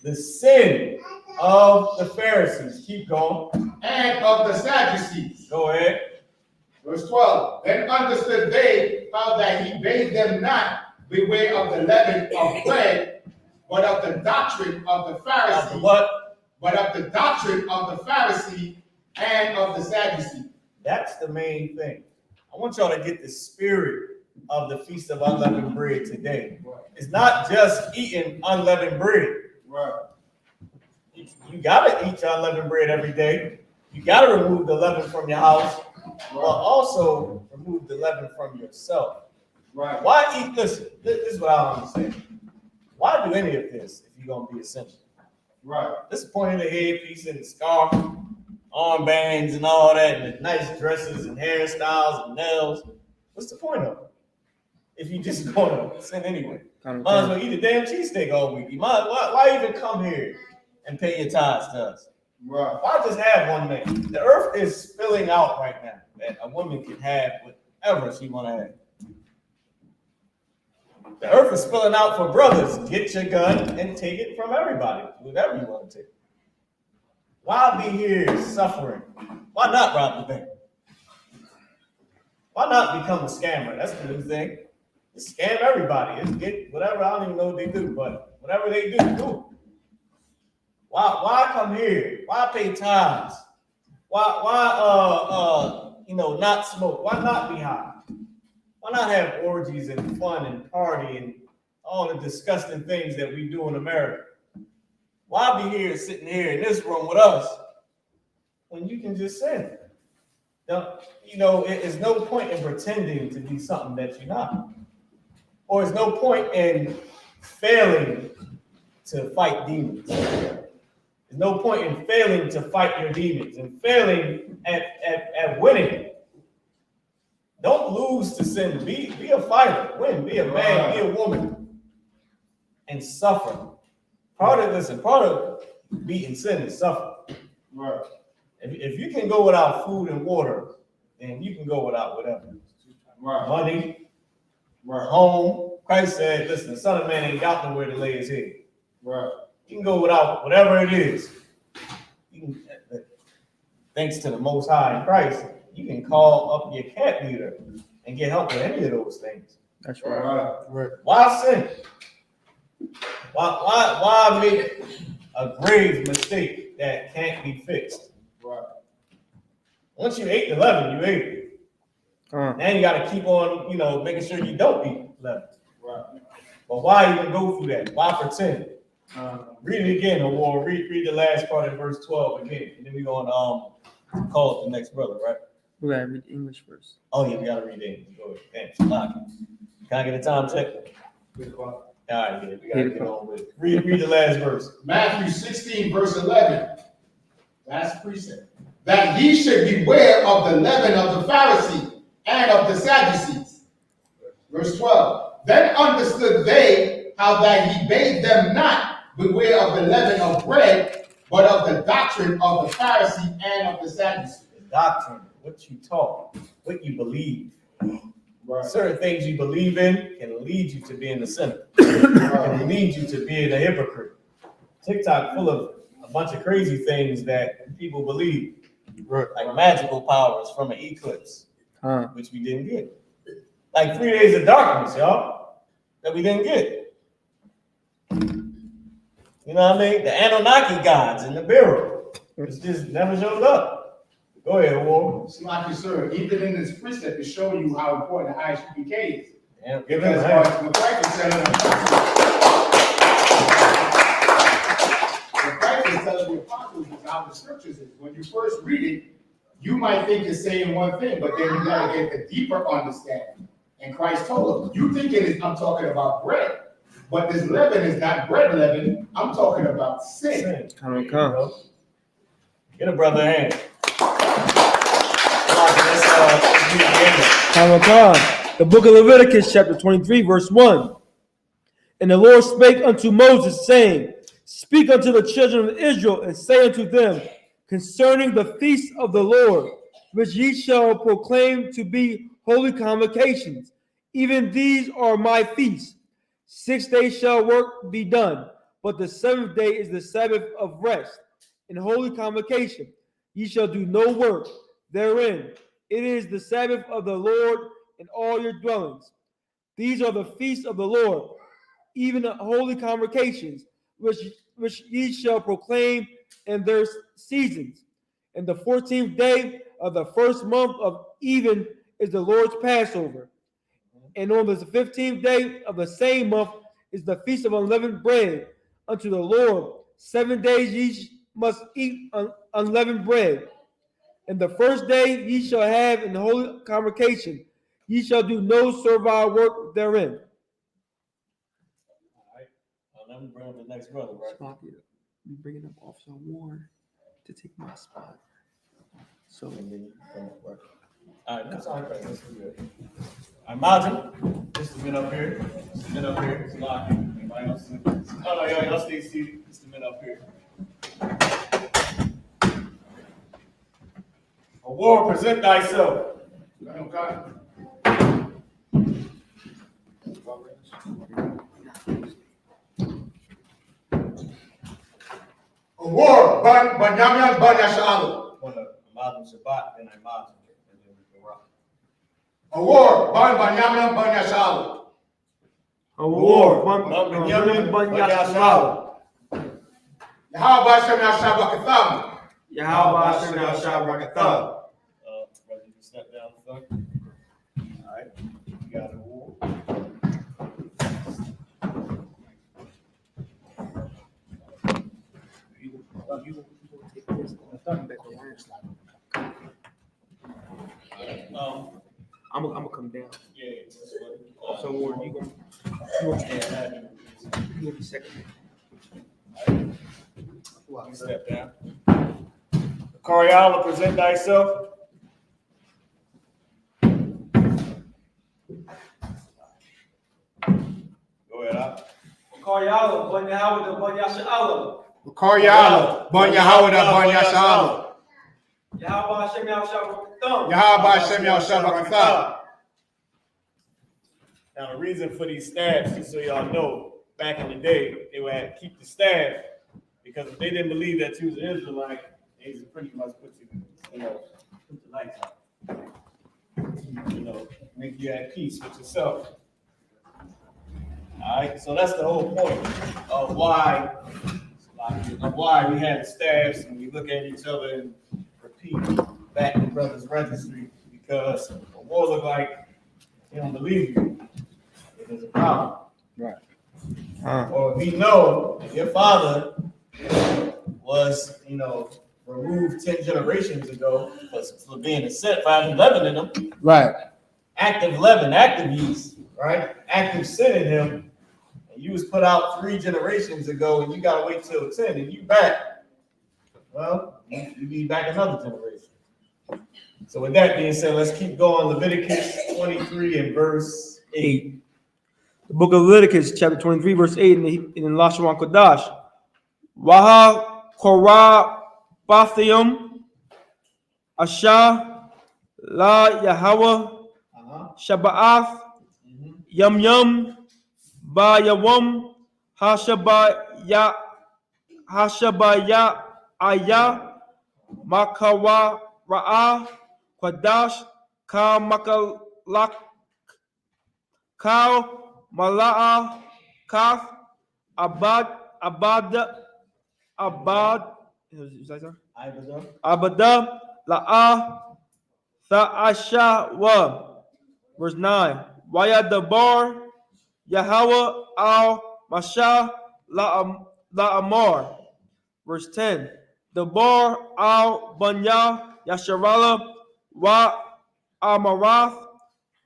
the sin of the Pharisees. Keep going. And of the Sadducees. Go ahead. Verse 12. Then understood they how that he bade them not beware of the leaven of bread, but of the doctrine of the Pharisee. Of the what? But of the doctrine of the Pharisee and of the Sadducee. That's the main thing. I want y'all to get the spirit of the Feast of Unleavened Bread today. It's not just eating unleavened bread. Right. You gotta eat your unleavened bread every day. You gotta remove the leaven from your house, but also remove the leaven from yourself. Right. Why eat? Listen, this is what I don't understand. Why do any of this if you're gonna be essential? Right. This is point in the headpiece and the scarf, armbands and all that, and the nice dresses and hairstyles and nails. What's the point of it? If you just gonna sin anyway, might as well eat a damn cheesesteak all week. You why even come here and pay your tithes to us? Right. Why just have one man? The earth is spilling out right now that a woman can have whatever she want to have. The earth is spilling out for brothers. Get your gun and take it from everybody, whatever you want to take. Why be here suffering? Why not rob the bank? Why not become a scammer? That's the new thing. Just scam everybody. Just get whatever. I don't even know what they do, but whatever they do, do it. Why come here? Why pay tithes? Why not smoke? Why not be high? Why not have orgies and fun and party and all the disgusting things that we do in America? Why be here sitting here in this room with us when you can just sin? Now, there's no point in pretending to be something that you're not. Or there's no point in failing to fight demons. There's no point in failing to fight your demons and failing at winning. Don't lose to sin. Be a fighter. Win. Be a man. Be a woman. And suffer. Part of beating sin is suffering. Right. If you can go without food and water, then you can go without whatever. Right. Money, Right. home. Christ said, listen, the Son of Man ain't got nowhere to lay his head. Right. You can go without whatever it is. Thanks to the Most High in Christ, you can call up your camp leader and get help with any of those things. That's right. Right. Right. Why sin? Why make a grave mistake that can't be fixed? Right. Once you ate the leaven, you ate it. Now you gotta keep on, making sure you don't beat 11. Right. But why even go through that? Why pretend? Read it again, or read the last part of verse 12 again, and then we're gonna call it the next brother, right? We gotta read English first. Oh yeah, we gotta read English. Go ahead. Thanks. Lock it. Can I get a time check? All right, yeah, we gotta get on with it. Read the last verse. Matthew 16, verse 11. That's precept. That ye should beware of the leaven of the Pharisees and of the Sadducees. Verse 12. Then understood they how that he bade them not beware of the leaven of bread, but of the doctrine of the Pharisees and of the Sadducees. The doctrine, what you taught, what you believe. Right. Certain things you believe in can lead you to being a sinner. Can lead you to being a hypocrite. TikTok full of a bunch of crazy things that people believe, like magical powers from an eclipse, which we didn't get. Like 3 days of darkness, y'all, that we didn't get. You know what I mean? The Anunnaki gods in the bureau. It's just never showed up. Go ahead, War. Like you, sir, even in this precept, is showing you how important the I.S.U.P.K is. Yeah, give him Because a hand. what Christ is telling the apostles is how the scriptures is. When you first read it, you might think it's saying one thing, but then you gotta get the deeper understanding. And Christ told them, you think I'm talking about bread, but this leaven is not bread leaven. I'm talking about sin. Get a brother a hand. The book of Leviticus, chapter 23, verse 1. And the Lord spake unto Moses, saying, Speak unto the children of Israel, and say unto them, concerning the feast of the Lord, which ye shall proclaim to be holy convocations. Even these are my feasts. 6 days shall work be done, but the seventh day is the Sabbath of rest and holy convocation. Ye shall do no work therein. It is the Sabbath of the Lord in all your dwellings. These are the feasts of the Lord, even the holy convocations, which ye shall proclaim in their seasons. And the 14th day of the first month of even is the Lord's Passover. And on the 15th day of the same month is the feast of unleavened bread unto the Lord. 7 days ye must eat unleavened bread. And the first day ye shall have in the holy convocation. Ye shall do no servile work therein. All right. Let me bring up the next brother, right? We bringing up Officer Warren to take my spot. So And then you can come up, right? All right, that's all right. That's good. All right, Martin, this has been up here. This has been up here. It's locked. Anybody else? Oh, no, y'all stay seated. This has been up here. A war, present thyself. Award, Banyamyan Banyashalo. Imagine Shabbat, then I imagine, and then we can rock. Award, Banyamyan Banyashalo. Award. How about Shem Yashabakatham? Yahweh Hashem Yahshua Brother, you can step down, son. All right, you got a war. I'm gonna come down. Yeah, So Warren, you gonna be second. you step down. Coriala, present thyself. Go ahead, Al. Karyala, Banya Howard, Banya Sha'ala. Karyala, Banyahawada Banyashalo. Yahweh Hashem Yahshua. Yahweh Shem Yashabakatham. Now, the reason for these staffs, just so y'all know, back in the day, they would have to keep the staff because if they didn't believe that you was an Israelite, they just pretty much put the lights out. Make you at peace with yourself. All right, so that's the whole point of why we have staffs and we look at each other and repeat back to brother's registry, because boy look like he don't believe you, there's a problem. Or if you know if your father was, removed 10 generations ago for being a set, for having leaven in him, Right. active leaven, active yeast, right? Active sin in him, and you was put out 3 generations ago, and you gotta wait till 10, and you back. Well, you be back another generation. So with that being said, let's keep going. Leviticus 23 and verse 8. The book of Leviticus, chapter 23, verse 8, in the Lashon Kodash. Waha Korah Bathium Asha La Yahweh Shabbath Yum Yum Ba Yawum Hashabaya Aya Makawa Ra'ah Kodash Ka Makalak Kau Mala'a Kaf Abad Abada La'a Tha'asha Wa. Verse 9. Waya Dabar Yahweh al Masha La'amar. Verse 10. Dabar al Banya Yasharala Wa Amarath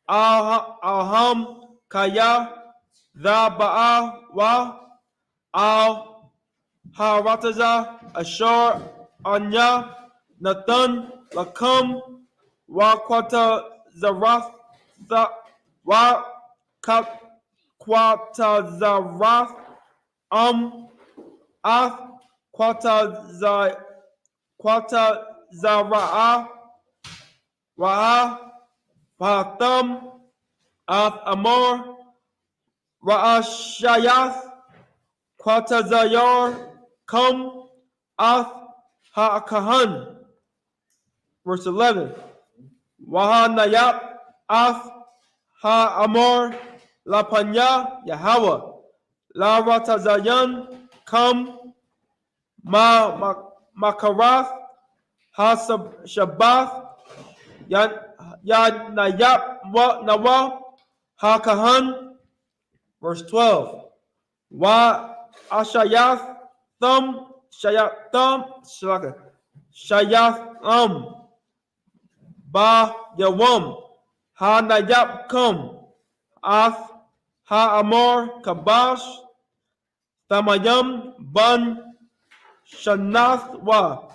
Alham Kaya Tha Ba'a Wa Al Harataza Ashar Anya Nathan Lakam Wakwata Zarath Wa Kwata Zarath Ath Kwata Zara'a Ra'a Patham Ath Amor Ra'ashayath Kwata Zayar Come Ath Ha'akahan. Verse 11. Wahanayap Ath Ha'amor La Panya Yahweh La Ratazayan Come Makarath Shabbath Nayap Nawa Hakahan. Verse 12. Wa Ashayath Thum Shayath Ba Yawam Ha Nayap Kum Ath Ha Amor Kabash Tamayam Ban Shanath Wa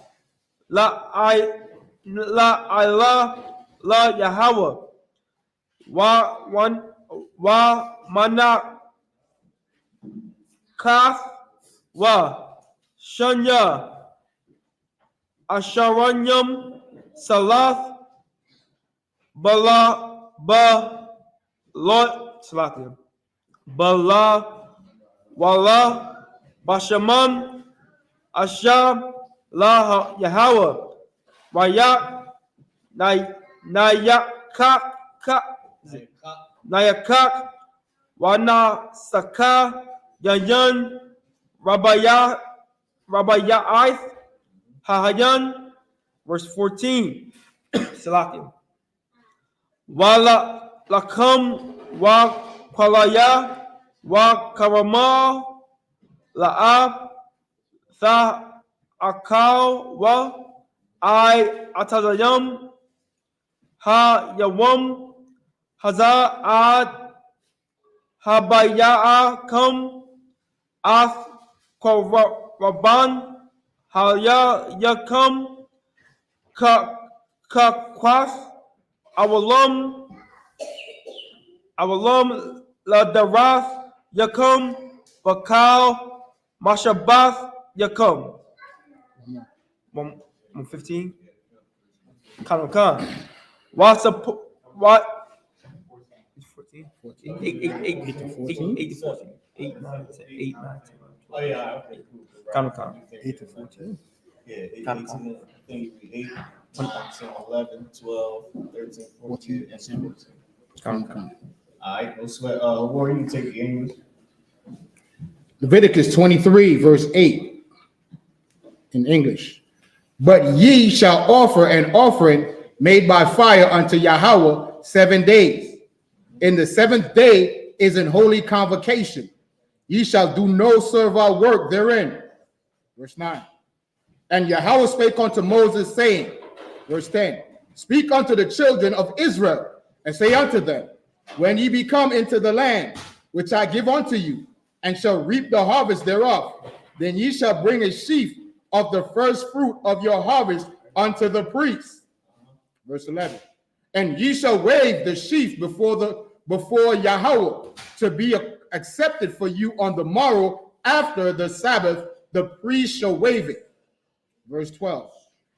La Yahweh Wa Mana Kath Wa Shanya Asharanyam Salath Bala Ba Lot Salathim Bala Wala Bashaman Asham La Yahweh Wayak Nayakak Wana Saka Yayan Rabaya'ith Hahayan. Verse 14. Salakim. Wala Lakam Wa Kwalaya Wa Karama La'ab Tha Akal Wa I Atazayam Ha Yawam Haza Ad Habaya'a Kam Ath Koraban Halya Yakam Kakwath Awalam La Darath Yakam Bakal Mashabath Yakam. 115. Khan. What's up? What? 14. 8 to 14. 8, 9, 10. Oh, yeah, okay, cool. Khan. 8 to 14. Yeah, 18, I think it'd be 8, 10, 11, 12, 13, 14, and 15. Khan. All right, no sweat. Warren, you can take the English. Leviticus 23, verse 8 in English. But ye shall offer an offering made by fire unto Yahweh 7 days. In the 7th day is an holy convocation. Ye shall do no servile work therein. Verse 9. And Yahweh spake unto Moses, saying, verse 10, speak unto the children of Israel, and say unto them, when ye be come into the land which I give unto you, and shall reap the harvest thereof, then ye shall bring a sheaf of the first fruit of your harvest unto the priest. Verse 11. And ye shall wave the sheaf before Yahweh to be accepted for you on the morrow after the Sabbath, the priest shall wave it. Verse 12.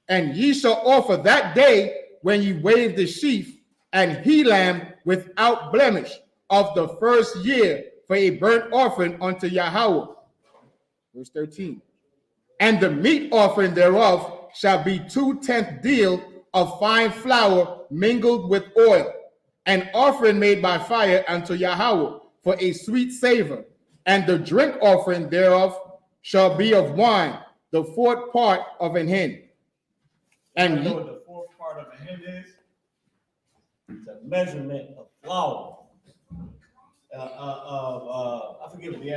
And ye shall offer that day when ye wave the sheaf an he lamb without blemish of the first year for a burnt offering unto Yahweh. Verse 13. And the meat offering thereof shall be 2/10 deal of fine flour mingled with oil, an offering made by fire unto Yahweh for a sweet savor. And the drink offering thereof shall be of wine, the 4th part of an hin. And You know what the 4th part of a hin is? It's a measurement of flour. I forget what the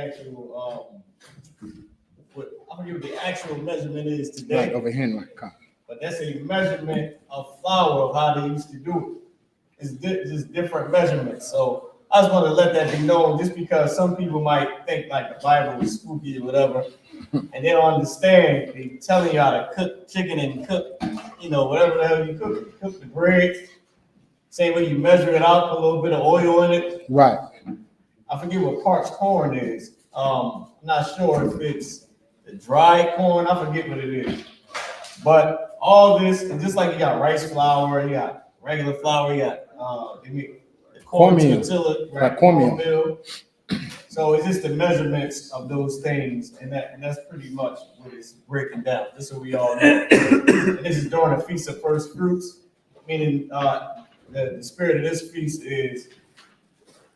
actual measurement is today. right over here, right? Come. But that's a measurement of flour of how they used to do it. It's just different measurements. So I just want to let that be known, just because some people might think like the Bible is spooky or whatever, and they don't understand. They telling you how to cook chicken and cook, whatever the hell you cook. You cook the bread, same way you measure it out, put a little bit of oil in it. Right. I forget what parched corn is. I'm not sure if it's the dry corn. I forget what it is. But all this, and just like you got rice flour, you got regular flour, you got they make the cornmeal, tortilla, right? Cornmeal. So it's just the measurements of those things, and that's pretty much what it's breaking down, just so we all know. And this is during the Feast of First Fruits, meaning the spirit of this feast is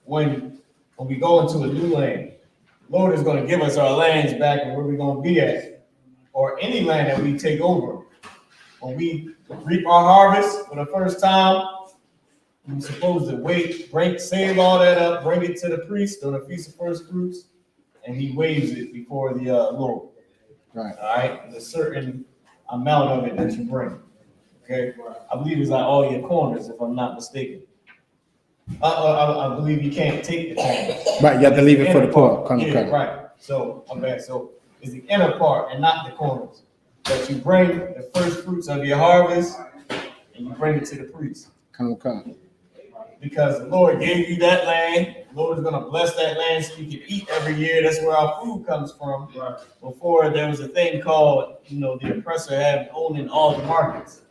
when we go into a new land, Lord is going to give us our lands back and where we're going to be at, or any land that we take over. When we reap our harvest for the first time, we're supposed to save all that up, bring it to the priest on the Feast of First Fruits, and he waves it before the Lord. Right. All right. There's a certain amount of it that you bring. Okay. I believe it's like all your corners, if I'm not mistaken. I believe you can't take the corners. Right. You have to leave it for the poor. Right. So so it's the inner part and not the corners. That you bring the first fruits of your harvest and you bring it to the priest. Come. Because the Lord gave you that land. The Lord is going to bless that land so you can eat every year. That's where our food comes from. Right. Before there was a thing called, the oppressor had owning all the markets.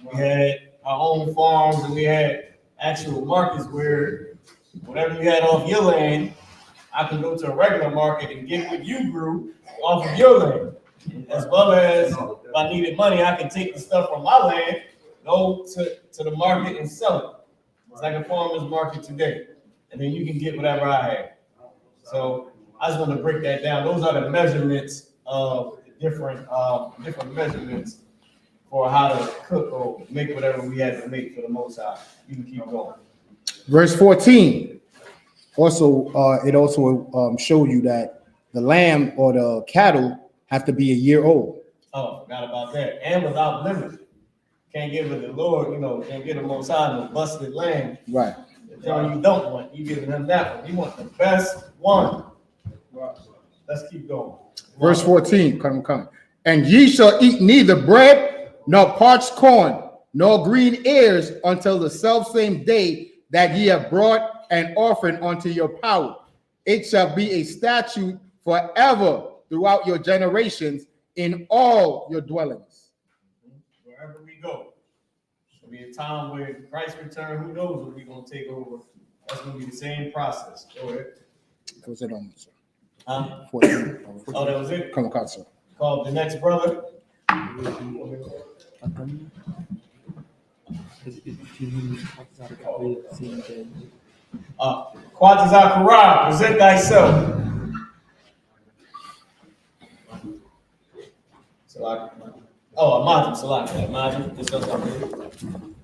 We had our own farms and we had actual markets where whatever you had off your land, I can go to a regular market and get what you grew off of your land. As well as if I needed money, I can take the stuff from my land, go to the market and sell it. It's like a farmer's market today. And then you can get whatever I have. So I just want to break that down. Those are the measurements of different measurements for how to cook or make whatever we had to make for the Most High. You can keep going. Verse 14. It also showed you that the lamb or the cattle have to be a year old. Oh, I forgot about that. And without limit. Can't give it the Lord, can't get the Most High no busted lamb. Right. The one you don't want, you giving him that one. You want the best one. Let's keep going. Verse 14. Come. And ye shall eat neither bread nor parched corn nor green ears until the selfsame day that ye have brought an offering unto your power. It shall be a statute forever throughout your generations in all your dwellings. Wherever we go. There'll be a time where Christ return, who knows what we're going to take over. That's going to be the same process. Go ahead. That was it on, sir. Huh? 14. Oh, that was it? Come on, sir. Called the next brother. Quatazakara, present thyself. Imagine, Salaki. Imagine. Discuss something.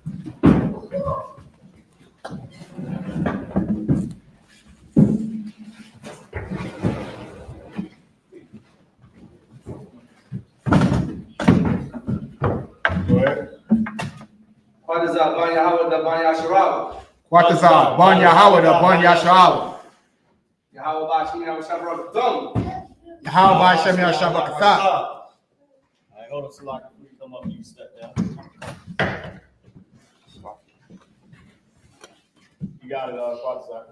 Quatazah, Ban Yahweh, the Ban Yasharawa. Quatazah, Ban Yahweh, Ban Yasha'Allah. Yahweh Bashim Yahweh Shabbat Thumb. Yahweh Hashem Yahshabakatah. All right, hold on, Salaki. Before you come up, you step down. You got it, Quatazah.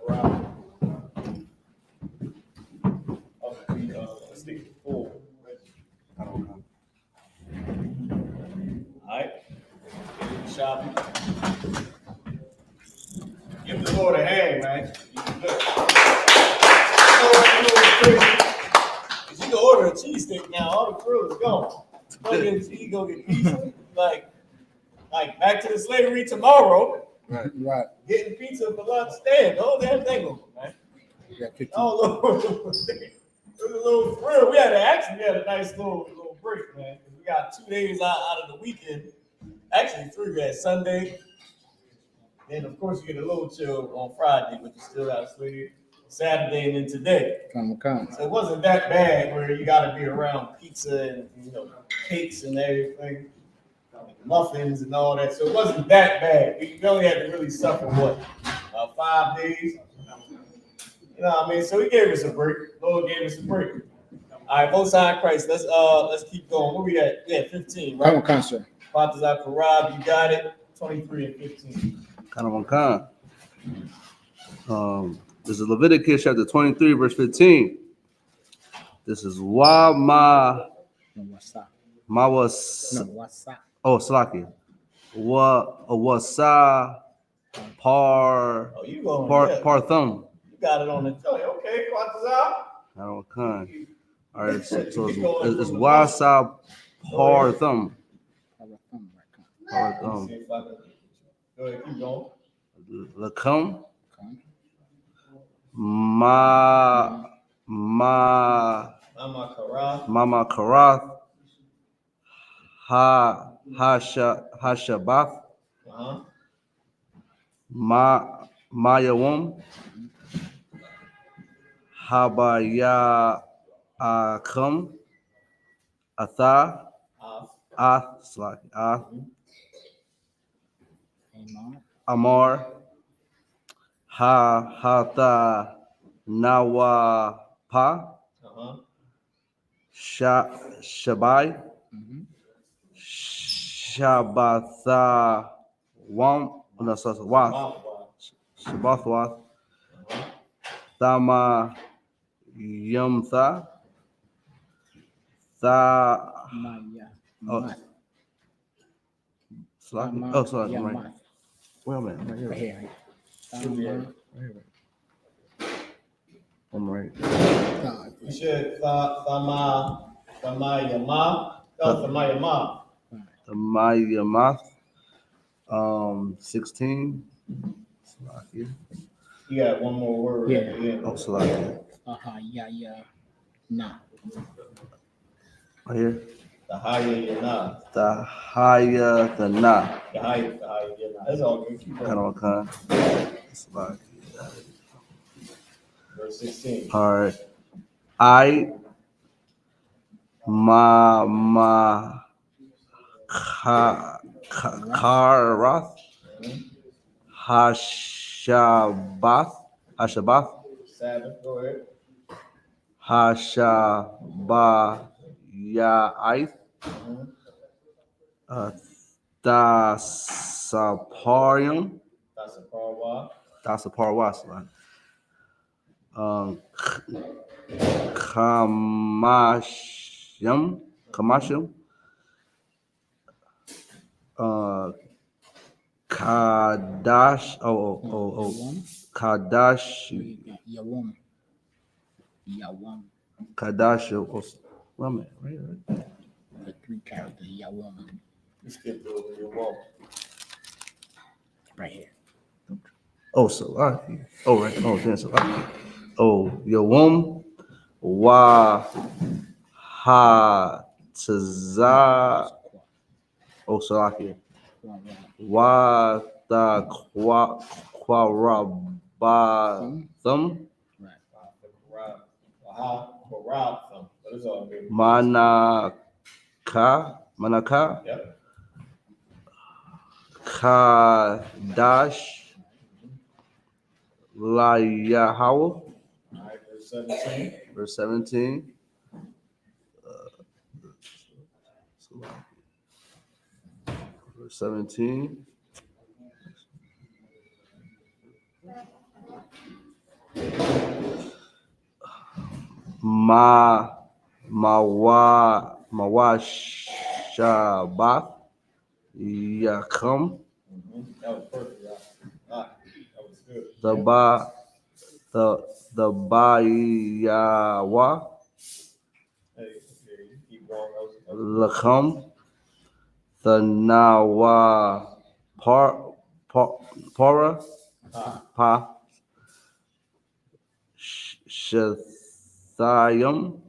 Let's stick to 4. All right. Shabby. Give the Lord a hand, man. You can do it. You can order a cheesesteak now. All the crew is gone. Go get cheese, go get pizza. Like back to the slavery tomorrow. Right. Getting pizza for lunch. Stand. The whole damn thing over, man. Oh, Lord. It was a little thrill. We had a nice little break, man. We got 2 days out of the weekend. Actually, 3. We had Sunday. Then, of course, you get a little chill on Friday, but you still got to sleep. Saturday and then today. So it wasn't that bad where you got to be around pizza and cakes and everything, muffins and all that. So it wasn't that bad. We only had to really suffer 5 days. You know what I mean? So he gave us a break. Lord gave us a break. All right, both sides Christ. Let's keep going. Where we at? We at 15, right? Come on, sir. Father's Karab, you got it. 23 and 15. Khan. This is Leviticus chapter 23, verse 15. This is Wa Ma was Slaki. Wasa Par You going Thumb. You got it on the joint. Okay, Father's Khan. All right, so it's Wasa Par Thumb. Par Thumb. Go ahead, keep going. Lakum. Mama Karath. Hashabath. Mayawum. Habaya Akum. Atha. Amar. Hatha Nawapa. Shabai. Shabatha Wam. Shabathwath. Thama Yumtha. Sorry. Right. Wait a minute. Right here. I'm right. You said Thamayama. Thamayamath. 16. Salakia. You got one more word. Yeah. Oh, Salakia. Nah. Right here. The higher The na. That's all good. Keep going. Khan. Salakia. Verse 16. All right. I ma karath hashabath Sabbath, go ahead. hashabayith dasaparium That's a parwa. dasaparwas kamashim Kadash Kadash Yawam. Kadash right. The 3 characters, Yawam. You skipped over your walk. Right here. Oh, Salaki. Oh, right. Oh, then Salaki. Oh, Yawam Wa Ha Tza. Oh, Salaki. Wa the Quarabathum. But it's all good. Manaka. Yep. Kadash La Yahweh. All right, verse 17. Verse 17. Verse 17. Mawashabath Yakum. That was perfect, y'all. All right, that was good. The Bayawa Hey, you keep going. That was Lakum. The Nawa Para Pa Shathayim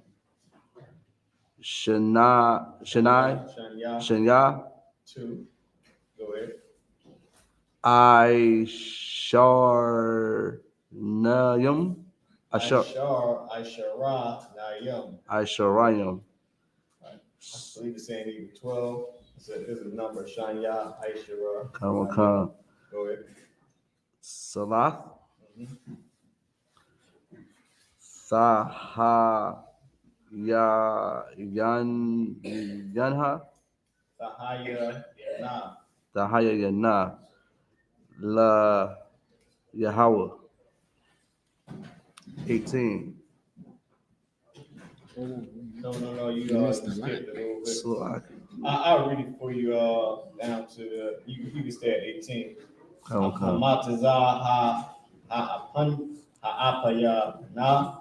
Shanai Shanya 2. Go ahead. Isharnayim Isharayim. Isharayim. I believe it's saying even 12. It's a number. Shanya, Ishara. Khan. Go ahead. Salah. Saha Yanha. Sahaya Yana. Tahaya Yana. La Yahweh. 18. No. You missed a lot. skipped a little bit. Salah. I'll read it for you down to the. You can stay at 18. Khan. Hamataza ha'apan ha'apaya na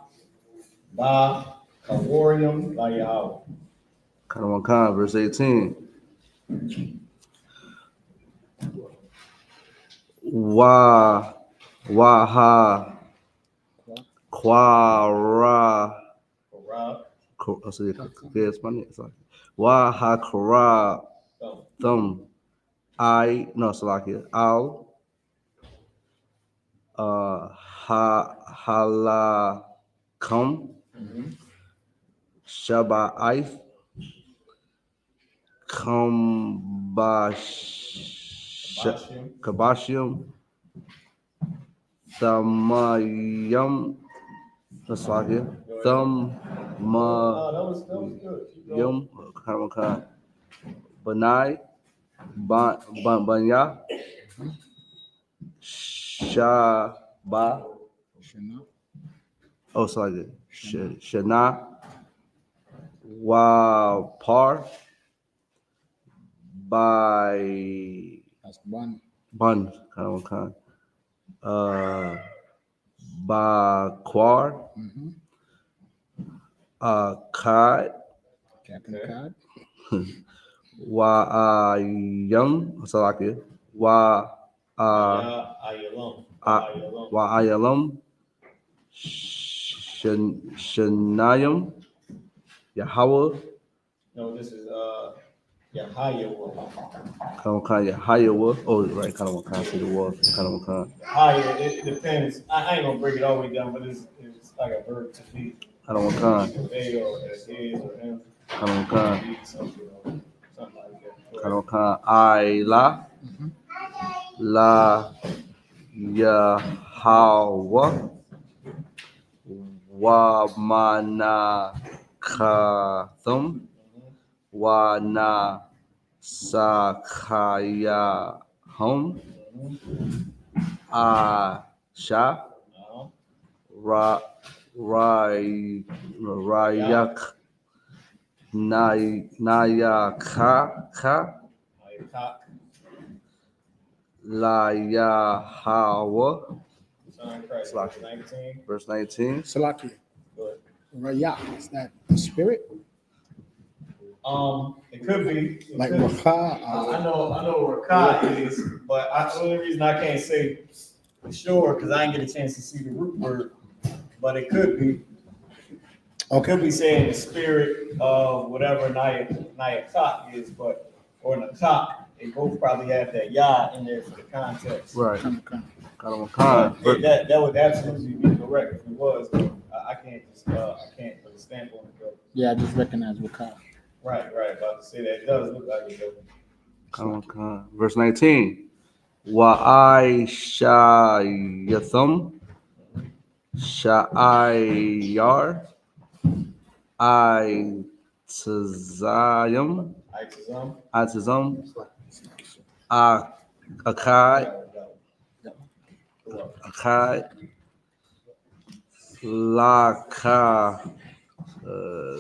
ba kaworium la Yahweh. Khan. Verse 18. Waha Quara. Waha Quara Thumb. Al Halakam Shaba'if Kabashim Thamayam. Thamayam Khan. Banai Banya Shaba. Shana Wapar by That's one. Bun Khan. Baquar Kad Captain Cod. Wa'ayam Wa'ayalam Shanayam Yahweh. No, this is Yahweh. Khan Yahweh. Oh, right. Khan see the word. Khan. Higher, it depends. I ain't gonna break it all the way down, but it's like a verb to be. Khan. They or it is or him. Khan. Something like that. Khan. Ayla La Yahweh Wa Mana Kathum Wa Na Sakaya Hum Asha Rayak Nayaka La Yahweh. Verse 19. Salaki. Rayak. Is that the spirit? It could be. Like could be. Rakah? I know what Rakah is, but the only reason I can't say for sure because I didn't get a chance to see the root word, but it could be. It could be saying the spirit of whatever Nayakak is, but or Nakak, they both probably have that Yah in there for the context. Right. Khan. That would absolutely be correct if it was. I can't put a stamp on it. But Yeah, I just recognize Rakah. right. About to say that it does look like it. Verse 19. Wa'ishayatham, Sha'ayar, Itazayim, Itazam, Akai, Akai, Laka.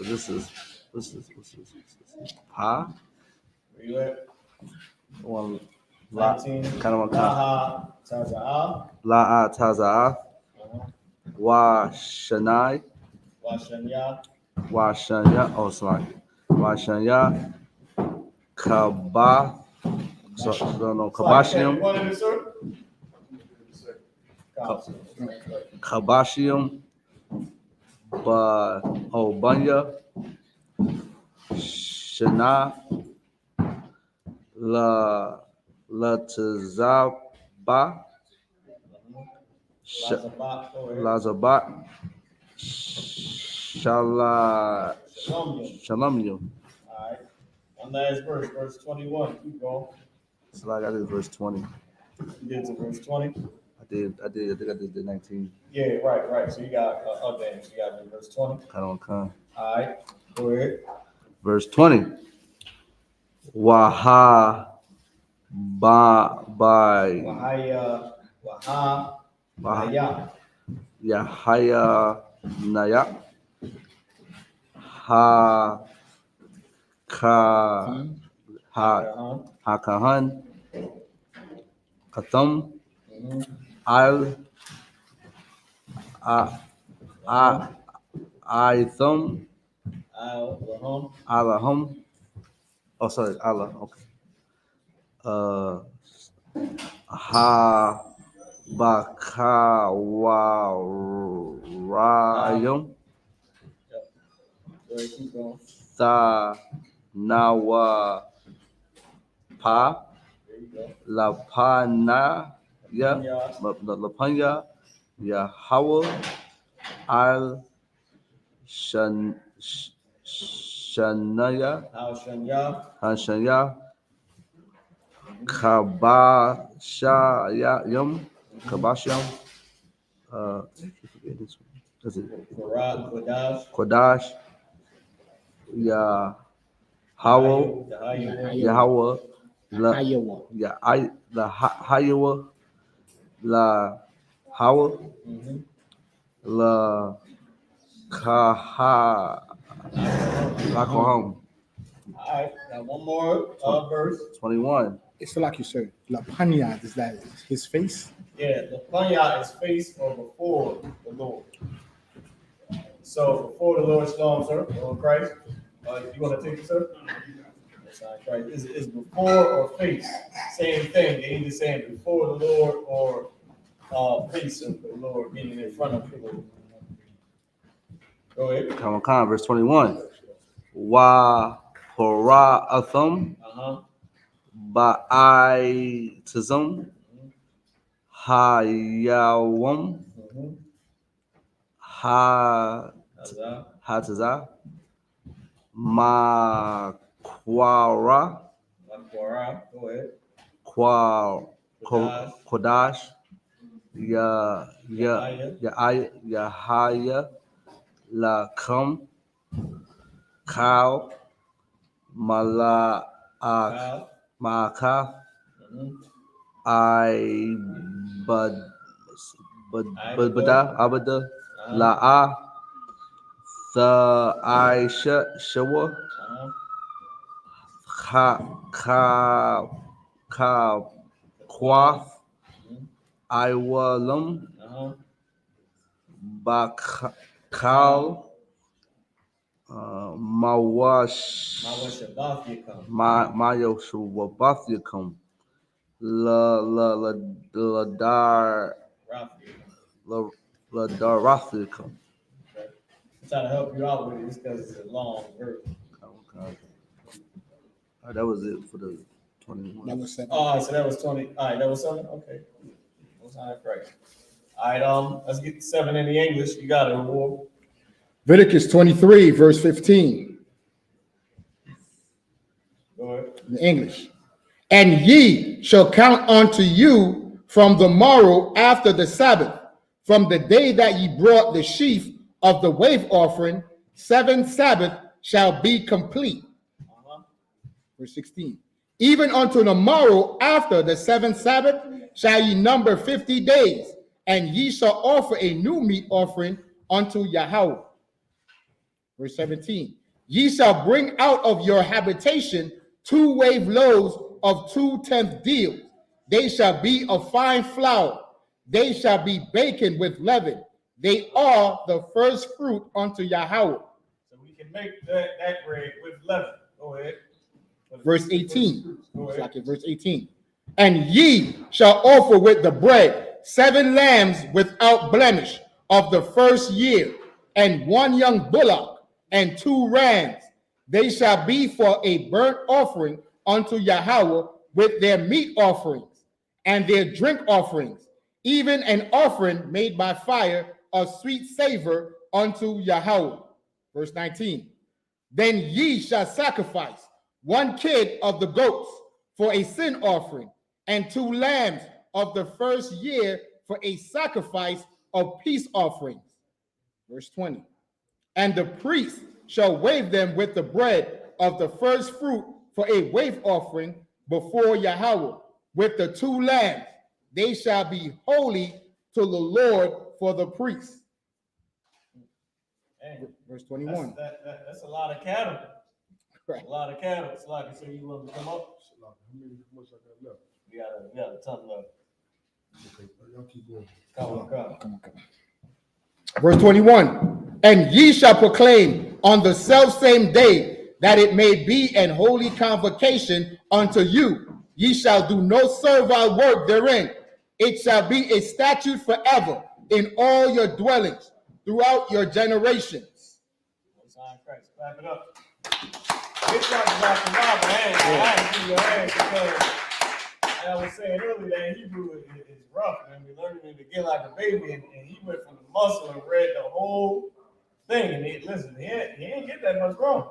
This is Pa. Where you at? One La, 19. kind of one kind. Laha, Taza'a, La Taza'a, Wa Shanai, Washanya, Washanya. Oh, sorry. Washanya, Kaba. So no, Kabashium, One in the sir? Kabashium, Banya, Shana, La Tazaba, Lazabat, Shalom. All right. One last verse, verse 21. Keep going. So I got this verse 20. You did to verse 20? I think I did 19. Yeah, right. So you got updated. You got verse 20. Kind. All right. Go ahead. Verse 20. Waha by Wahaya. Yahaya Naya Ha Hakahan Katham Al Itham Alahum. Oh, sorry, Allah. Okay. Ha Bakarayum Tha Nawa Pa Lapana Lapanya Yahweh Al Shanaya Hashanya Kabashayam. This one. That's it. Kodash. Yahweh. La Hayawa. La Hawa. La Kaham. All right. Now one more verse. 21. It's like you said, La Panya, is that his face? Yeah, the Panya is face or before the Lord. So before the Lord, shalom, sir, Lord Christ. You want to take it, sir? That's not Christ. Is before or face? Same thing. They're either saying before the Lord or face of the Lord, meaning in front of the Lord. Go ahead. Come, verse 21. Wa Hora Atham Ba'itazam Hayawam Hataza Makwara Go ahead. Kodash Yahaya Lakam Cow Ma'aka Abada La'a The Aisha Shawa Kwath Iwalam Bakal Mayoshabathyakum Ladarrathikum. I'm trying to help you out with it just because it's a long verse. That was it for the 21. That was 7. Oh, so that was 20. All right, that was 7? Okay. Most High Christ. All right, let's get 7 in the English. You got it, War. Leviticus 23, verse 15. Go ahead. In English. And ye shall count unto you from the morrow after the Sabbath, from the day that ye brought the sheaf of the wave offering. 7 Sabbath shall be complete. Verse 16. Even unto the morrow after the 7th Sabbath shall ye number 50 days, and ye shall offer a new meat offering unto Yahweh. Verse 17. Ye shall bring out of your habitation 2 wave loaves of 2 tenth deals. They shall be of fine flour. They shall be baken with leaven. They are the first fruit unto Yahweh. So we can make that bread with leaven. Go ahead. Verse 18. Verse 18. And ye shall offer with the bread 7 lambs without blemish of the first year, and 1 young bullock, and 2 rams. They shall be for a burnt offering unto Yahweh with their meat offerings and their drink offerings, even an offering made by fire of sweet savor unto Yahweh. Verse 19. Then ye shall sacrifice 1 kid of the goats for a sin offering, and 2 lambs of the first year for a sacrifice of peace offerings. Verse 20. And the priest shall wave them with the bread of the first fruit for a wave offering before Yahweh, with the 2 lambs. They shall be holy to the Lord for the priest. Verse 21. That's a lot of cattle. Right. A lot of cattle. It's like, so you want to come up? We got a ton left. Come on. Verse 21. And ye shall proclaim on the selfsame day that it may be an holy convocation unto you. Ye shall do no servile work therein. It shall be a statute forever in all your dwellings throughout your generations. Clap it up. It's not about the Bible. I ain't give your hand because I was saying earlier that Hebrew is rough, and we learned it again like a baby, and he went from the muscle and read the whole thing. And he ain't get that much wrong.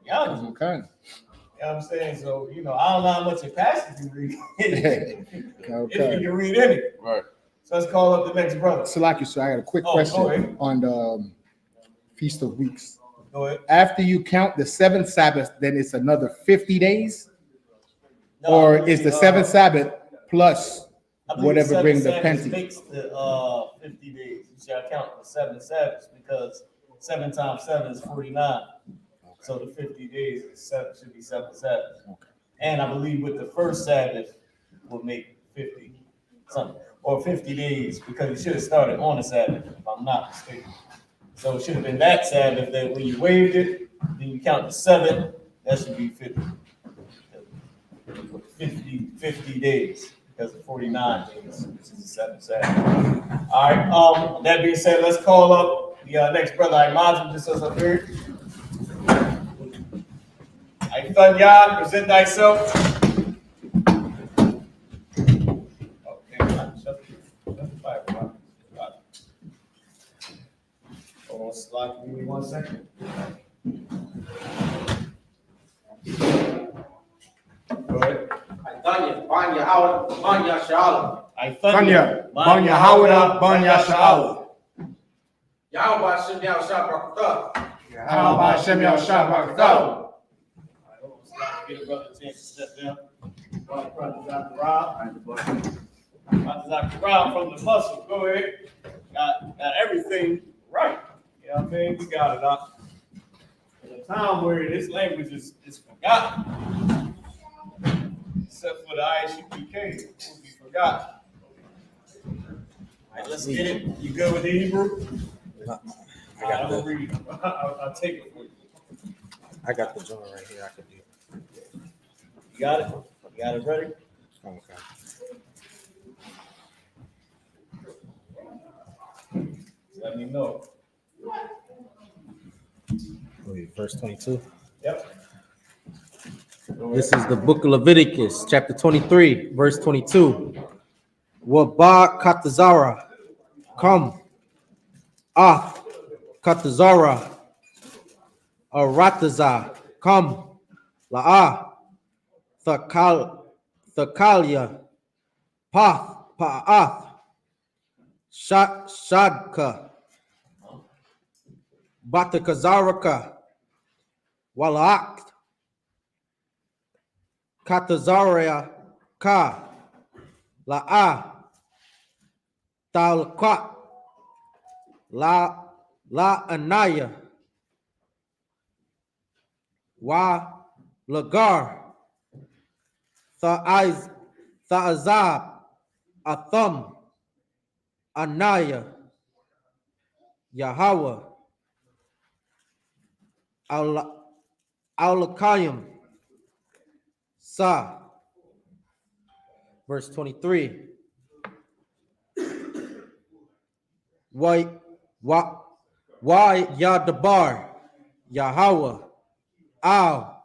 Yeah. Okay. You know what I'm saying? So, I don't know how much a passage you read. If you can read any. Right. So let's call up the next brother. Salaki, so I got a quick question on the Feast of Weeks. Go ahead. After you count the 7th Sabbath, then it's another 50 days? Or is the 7th Sabbath plus whatever brings the penalty? Makes the 50 days. You shall count the 7 Sabbaths because 7 times 7 is 49. So the 50 days should be 7 Sabbaths. Okay. And I believe with the first Sabbath will make 50 something or 50 days because it should have started on the Sabbath, if I'm not mistaken. So it should have been that Sabbath that when you waived it, then you count the 7, that should be 50. 50 days because of 49 days, which is the 7th Sabbath. All right. That being said, let's call up the next brother. I imagine just as up here. I.S.U.P.K, present thyself. Okay, shut the fire. Hold on, slide. Give me 1 second. Go ahead. Tanya, Banya Hawada, Banya Sha'ala. Yahweh Hashem Yahushua Barakatah. How about Hashem Yahushua Barakatah? Give brother a chance to step down. Brother Dr. Rob. Dr. Rob from the muscle. Go ahead. Got everything right. You know what I mean? We got it up. In a time where this language is forgotten. Except for the I.S.U.P.K, it will be forgotten. All right, let's get it. You good with the Hebrew? I'm gonna read. I'll take it for you. I got the joint right here. I could do it. You got it? You got it ready? Okay. Let me know. Wait, verse 22. Yep. This is the book of Leviticus, chapter 23, verse 22. Waba Katazara, come. Katazara, Arataza, come. La'a, Thakalia, Pa'ath, Shadka, Batakazaraka, Walak, Katazaria, Ka, La'a, Talqat, La Anaya, Wa Lagar, Tha'azab, Atham, Anaya, Yahweh, Aulakayim, Sa. Verse 23. Why Yadabar, Yahweh, Al,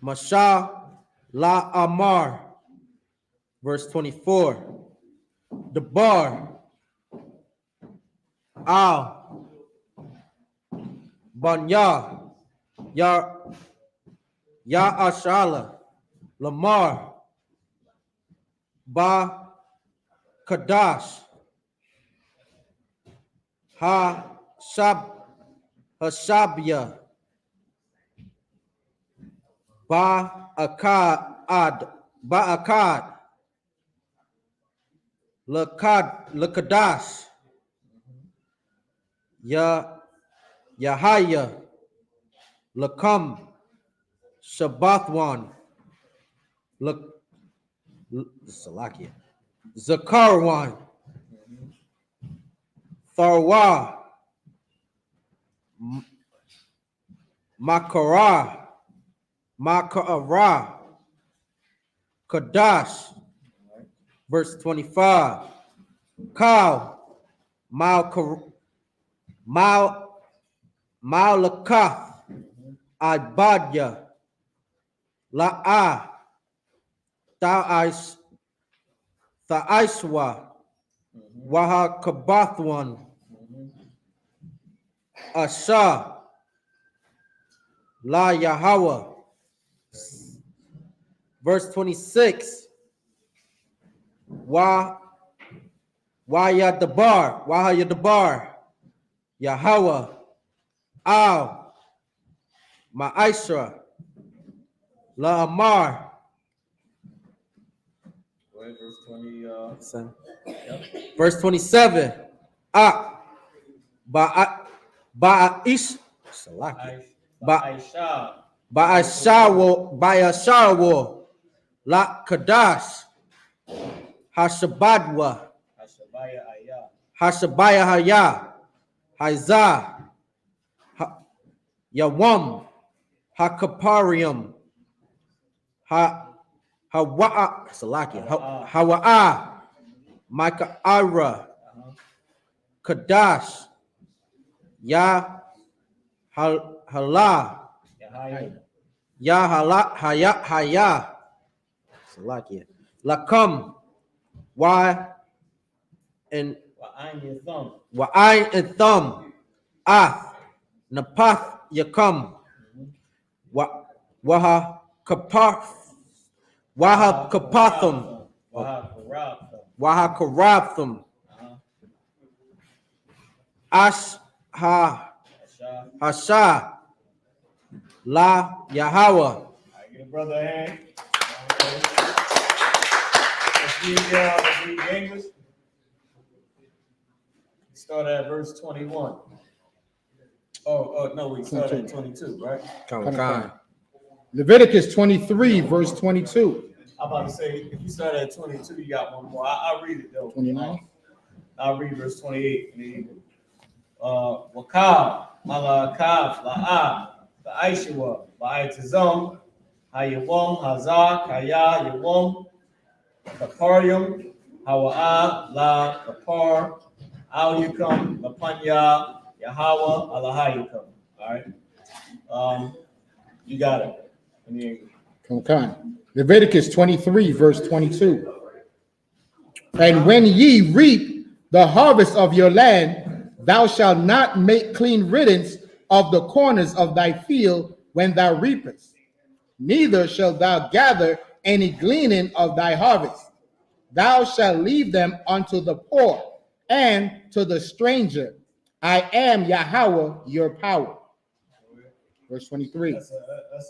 Masha, La Amar. Verse 24. The bar, Al, Banya, Ya Ashala, Lamar, Ba Kadash, Hashabia, Ba Akkad, Lakadash, Yahaya, Lakam, Shabbathwan, Salakia, Zakarwan, Tharwa, Makara, Kadash. Verse 25. Kal, Malakath, Ibadya, La'a, Tha'iswa, Wahakabathwan, Asha, La Yahweh. Verse 26. Wahayadabar, Yahweh, Al, Ma'isra, La Amar. Verse 27. Ba'ashawo, La Kadash, Hashabadwa, Hashabaya Haya, Haizah, Yawam, Hakaparium, Hawa'a, Micah Ira, Kadash, Hala, Haya, Salakia, Lakam, Wa'ain and Thumb, Ath, Napath Yakam, Kapathum, Karabthum, Hasha, La Yahweh. Get a brother a hand. Let's read the English. Start at verse 21. Oh, no, we started at 22, right? Come. Leviticus 23, verse 22. I'm about to say, if you start at 22, you got one more. I'll read it though. 29. I'll read verse 28 in the Hebrew. Wakal, Malakaf, La'a, the Aishua, Ba'itazom, Hayawom, Hazak, Kaya, Yawom, Kaparium, Hawa'a, La, Kapar, Al Yukam, Lapanya, Yahweh, Alahayukam. All right. You got it. In the English. Okay. Leviticus 23, verse 22. And when ye reap the harvest of your land, thou shalt not make clean riddance of the corners of thy field when thou reapest. Neither shalt thou gather any gleaning of thy harvest. Thou shalt leave them unto the poor and to the stranger. I am Yahweh, your power. Verse 23. That's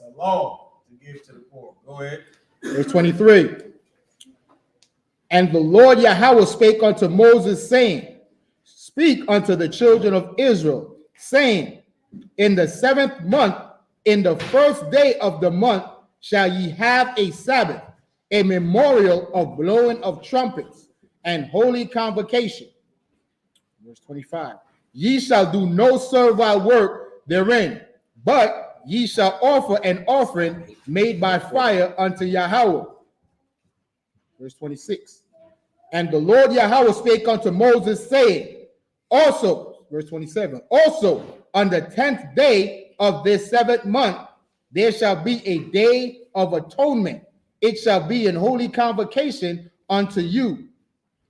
a law to give to the poor. Go ahead. Verse 23. And the Lord Yahweh spake unto Moses, saying, Speak unto the children of Israel, saying, In the 7th month, in the 1st day of the month, shall ye have a Sabbath, a memorial of blowing of trumpets, and holy convocation. Verse 25. Ye shall do no servile work therein, but ye shall offer an offering made by fire unto Yahweh. Verse 26. And the Lord Yahweh spake unto Moses, saying, also, verse 27, also on the 10th day of this 7th month, there shall be a day of atonement. It shall be an holy convocation unto you,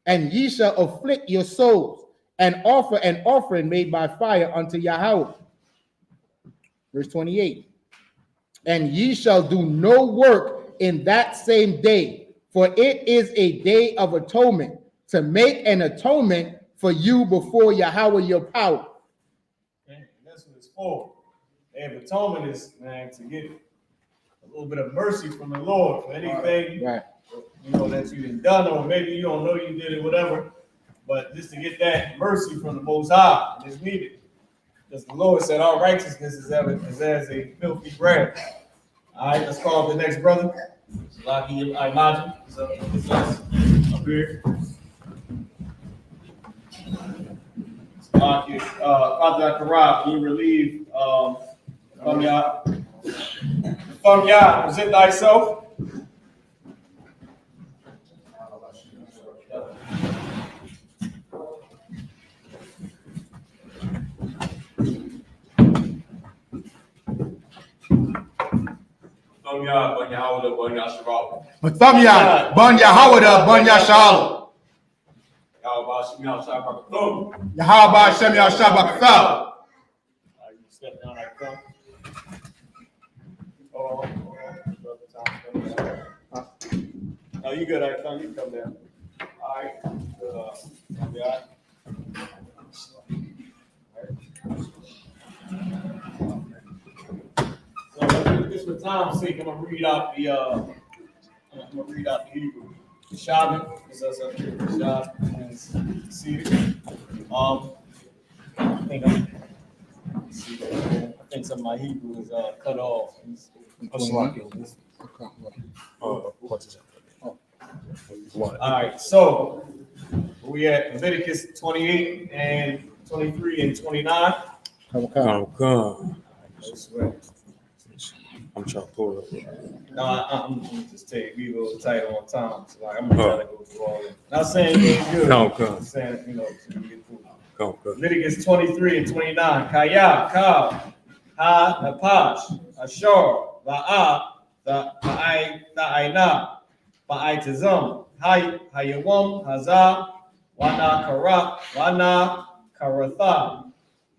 and ye shall afflict your souls, and offer an offering made by fire unto Yahweh. Verse 28. And ye shall do no work in that same day, for it is a day of atonement, to make an atonement for you before Yahweh your power. And that's what it's for. And atonement is, man, to get a little bit of mercy from the Lord for anything Right. you know that you done, or maybe you don't know you did it, whatever. But just to get that mercy from the Most High, and it's needed. Because the Lord said, all righteousness is as a filthy rag. All right, let's call up the next brother. Lucky, I imagine. So it's us up here. Lucky, Father Karab, can you relieve from Yah, present thyself. Mathamya, Ban Yahawada, Ban Yashal. Yahaba Shem Yashabak. You step down like that. Oh, no, you good, I come, you come down. All right. Yeah. So just for time's sake, I'm gonna read out the Hebrew. Shabbat is us up here. Shabbat is seated. I think some of my Hebrew is cut off. All right, so we at Leviticus 28 and 23 and 29. I'm trying to pull it up. No, I'm just take we a little tight on time. So like, I'm gonna try to go through all of it. Not saying it's good. I'm saying, you know, so we get through. Leviticus 23 and 29. Kaya, Ka, Ha, Napash, Ashur, Va'a, Ta'aina, Ba'aitazum, Hayawam, Hazah, Wana Kara, Wana Karatha,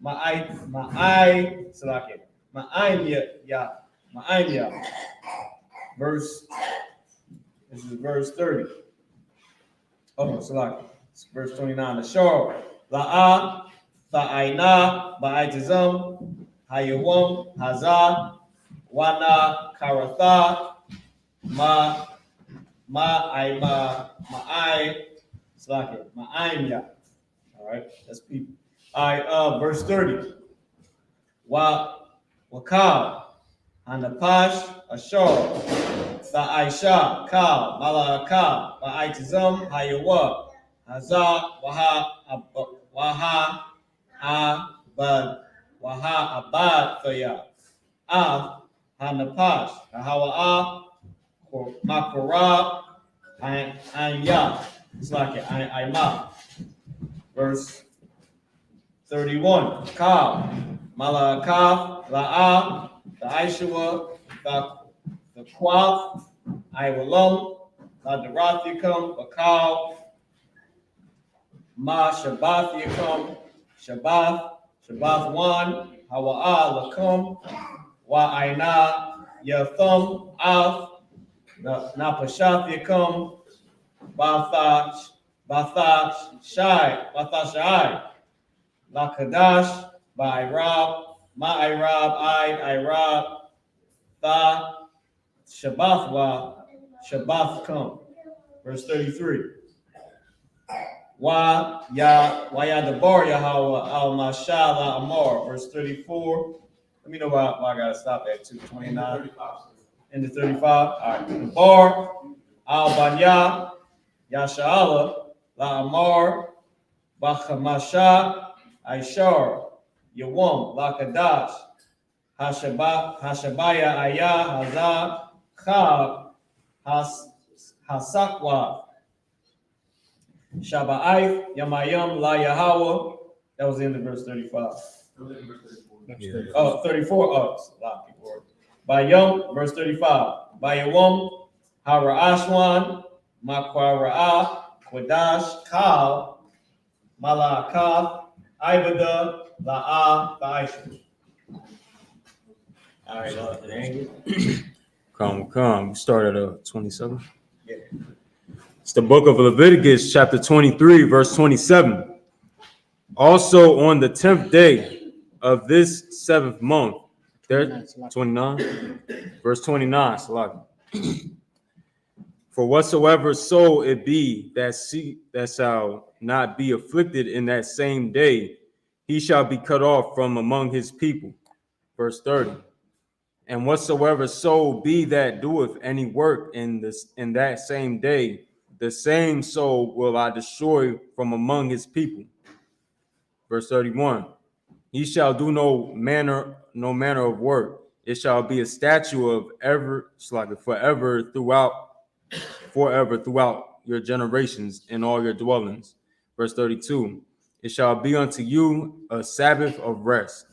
Ma'ai, Salaki, Ma'aimya. This is verse 30. Oh, Salaki. It's verse 29. Ashur, La'a, Tha'aina, Ba'aitazum, Hayawam, Hazah, Wana Karatha, Ma'aimya. All right, that's people. All right, verse 30. Wakal, Hanapash, Ashur, Aisha, Kal, Malaka, Ba'aitizum, Hayawa, Hazah, Waha, Abad, Thaya, Hanapash, Hawa'a, Makara, Anya. It's like Aima. Verse 31. Kal, Malakaf, La'a, the Aishua, the Quaf, Iwalum, La Derathicum, Bakal, Ma Shabbathicum, Shabbath 1, Hawa'a Lakum, Wa Aina, Yathum, Af, Napashathiakum, Bathashai, Lakadash, Ba'irab, Ma'irab, Irab, Tha, Shabbathwa, Shabbathkum. Verse 33. Wa Yadabar Yahweh al Mashallah Amar. Verse 34. Let me know why I gotta stop at 2:29. Into 35. All right. The bar al Banya Yashala La Amar Bachamasha Aishar Yawam La Kadash Hashabaya Ayah Hazah Chab Hasakwa Shaba'if Yamayam La Yahweh. That was the end of verse 35. Oh, 34. Oh, a lot of people were. By Yom, verse 35. By Yawam, Hara'ashwan, Makwara'a, Kwadash, Kal, Malakath, Ibada, La'a, Ba'ishu. All right, Come. We start at 27. Yeah. It's the book of Leviticus, chapter 23, verse 27. Also on the 10th day of this 7th month, 29, verse 29, Salaki. For whatsoever soul it be that shall not be afflicted in that same day, he shall be cut off from among his people. Verse 30. And whatsoever soul be that doeth any work in that same day, the same soul will I destroy from among his people. Verse 31. He shall do no manner of work. It shall be a statute of forever throughout your generations in all your dwellings. Verse 32. It shall be unto you a Sabbath of rest,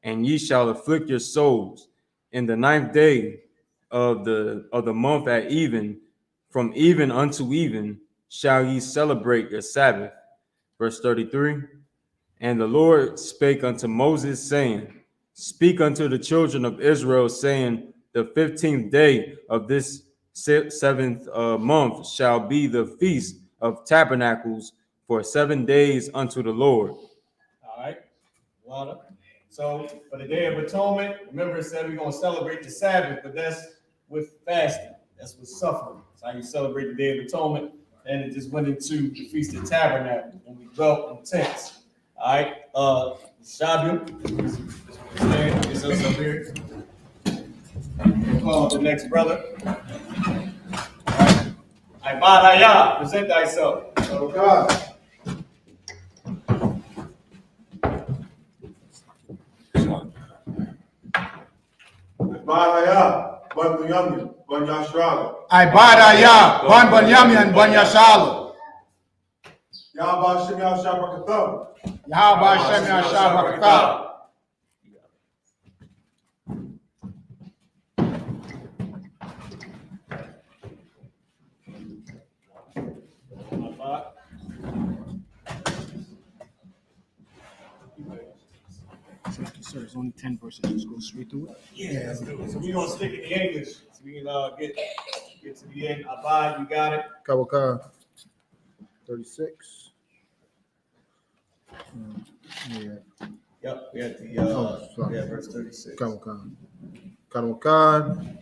and ye shall afflict your souls. In the 9th day of the month at even, from even unto even, shall ye celebrate your Sabbath. Verse 33. And the Lord spake unto Moses, saying, Speak unto the children of Israel, saying, The 15th day of this 7th month shall be the feast of tabernacles for 7 days unto the Lord. All right. Water. So for the Day of Atonement, remember it said we're going to celebrate the Sabbath, but that's with fasting. That's with suffering. That's how you celebrate the Day of Atonement. And it just went into the Feast of Tabernacles when we dwelt in tents. All right. Shabu, stand. Get us up here. We'll call the next brother. All right. Ibadayah, present thyself. Oh God. Ibadayah, Ban Bunyamin, Ban Yashraga. Ibadayah, Ban Bunyamin, Ban Yashala. Yahweh Shem Yahshua Barakatham. Yahweh Shem Yahshua Barakatah. So there's only 10 verses. Just go straight through it. Yeah, let's do it. So we're going to stick in the English. So we can get to the end. Abad, you got it? Kawaka 36. Yeah. Yep, we had the verse 36. Kawaka.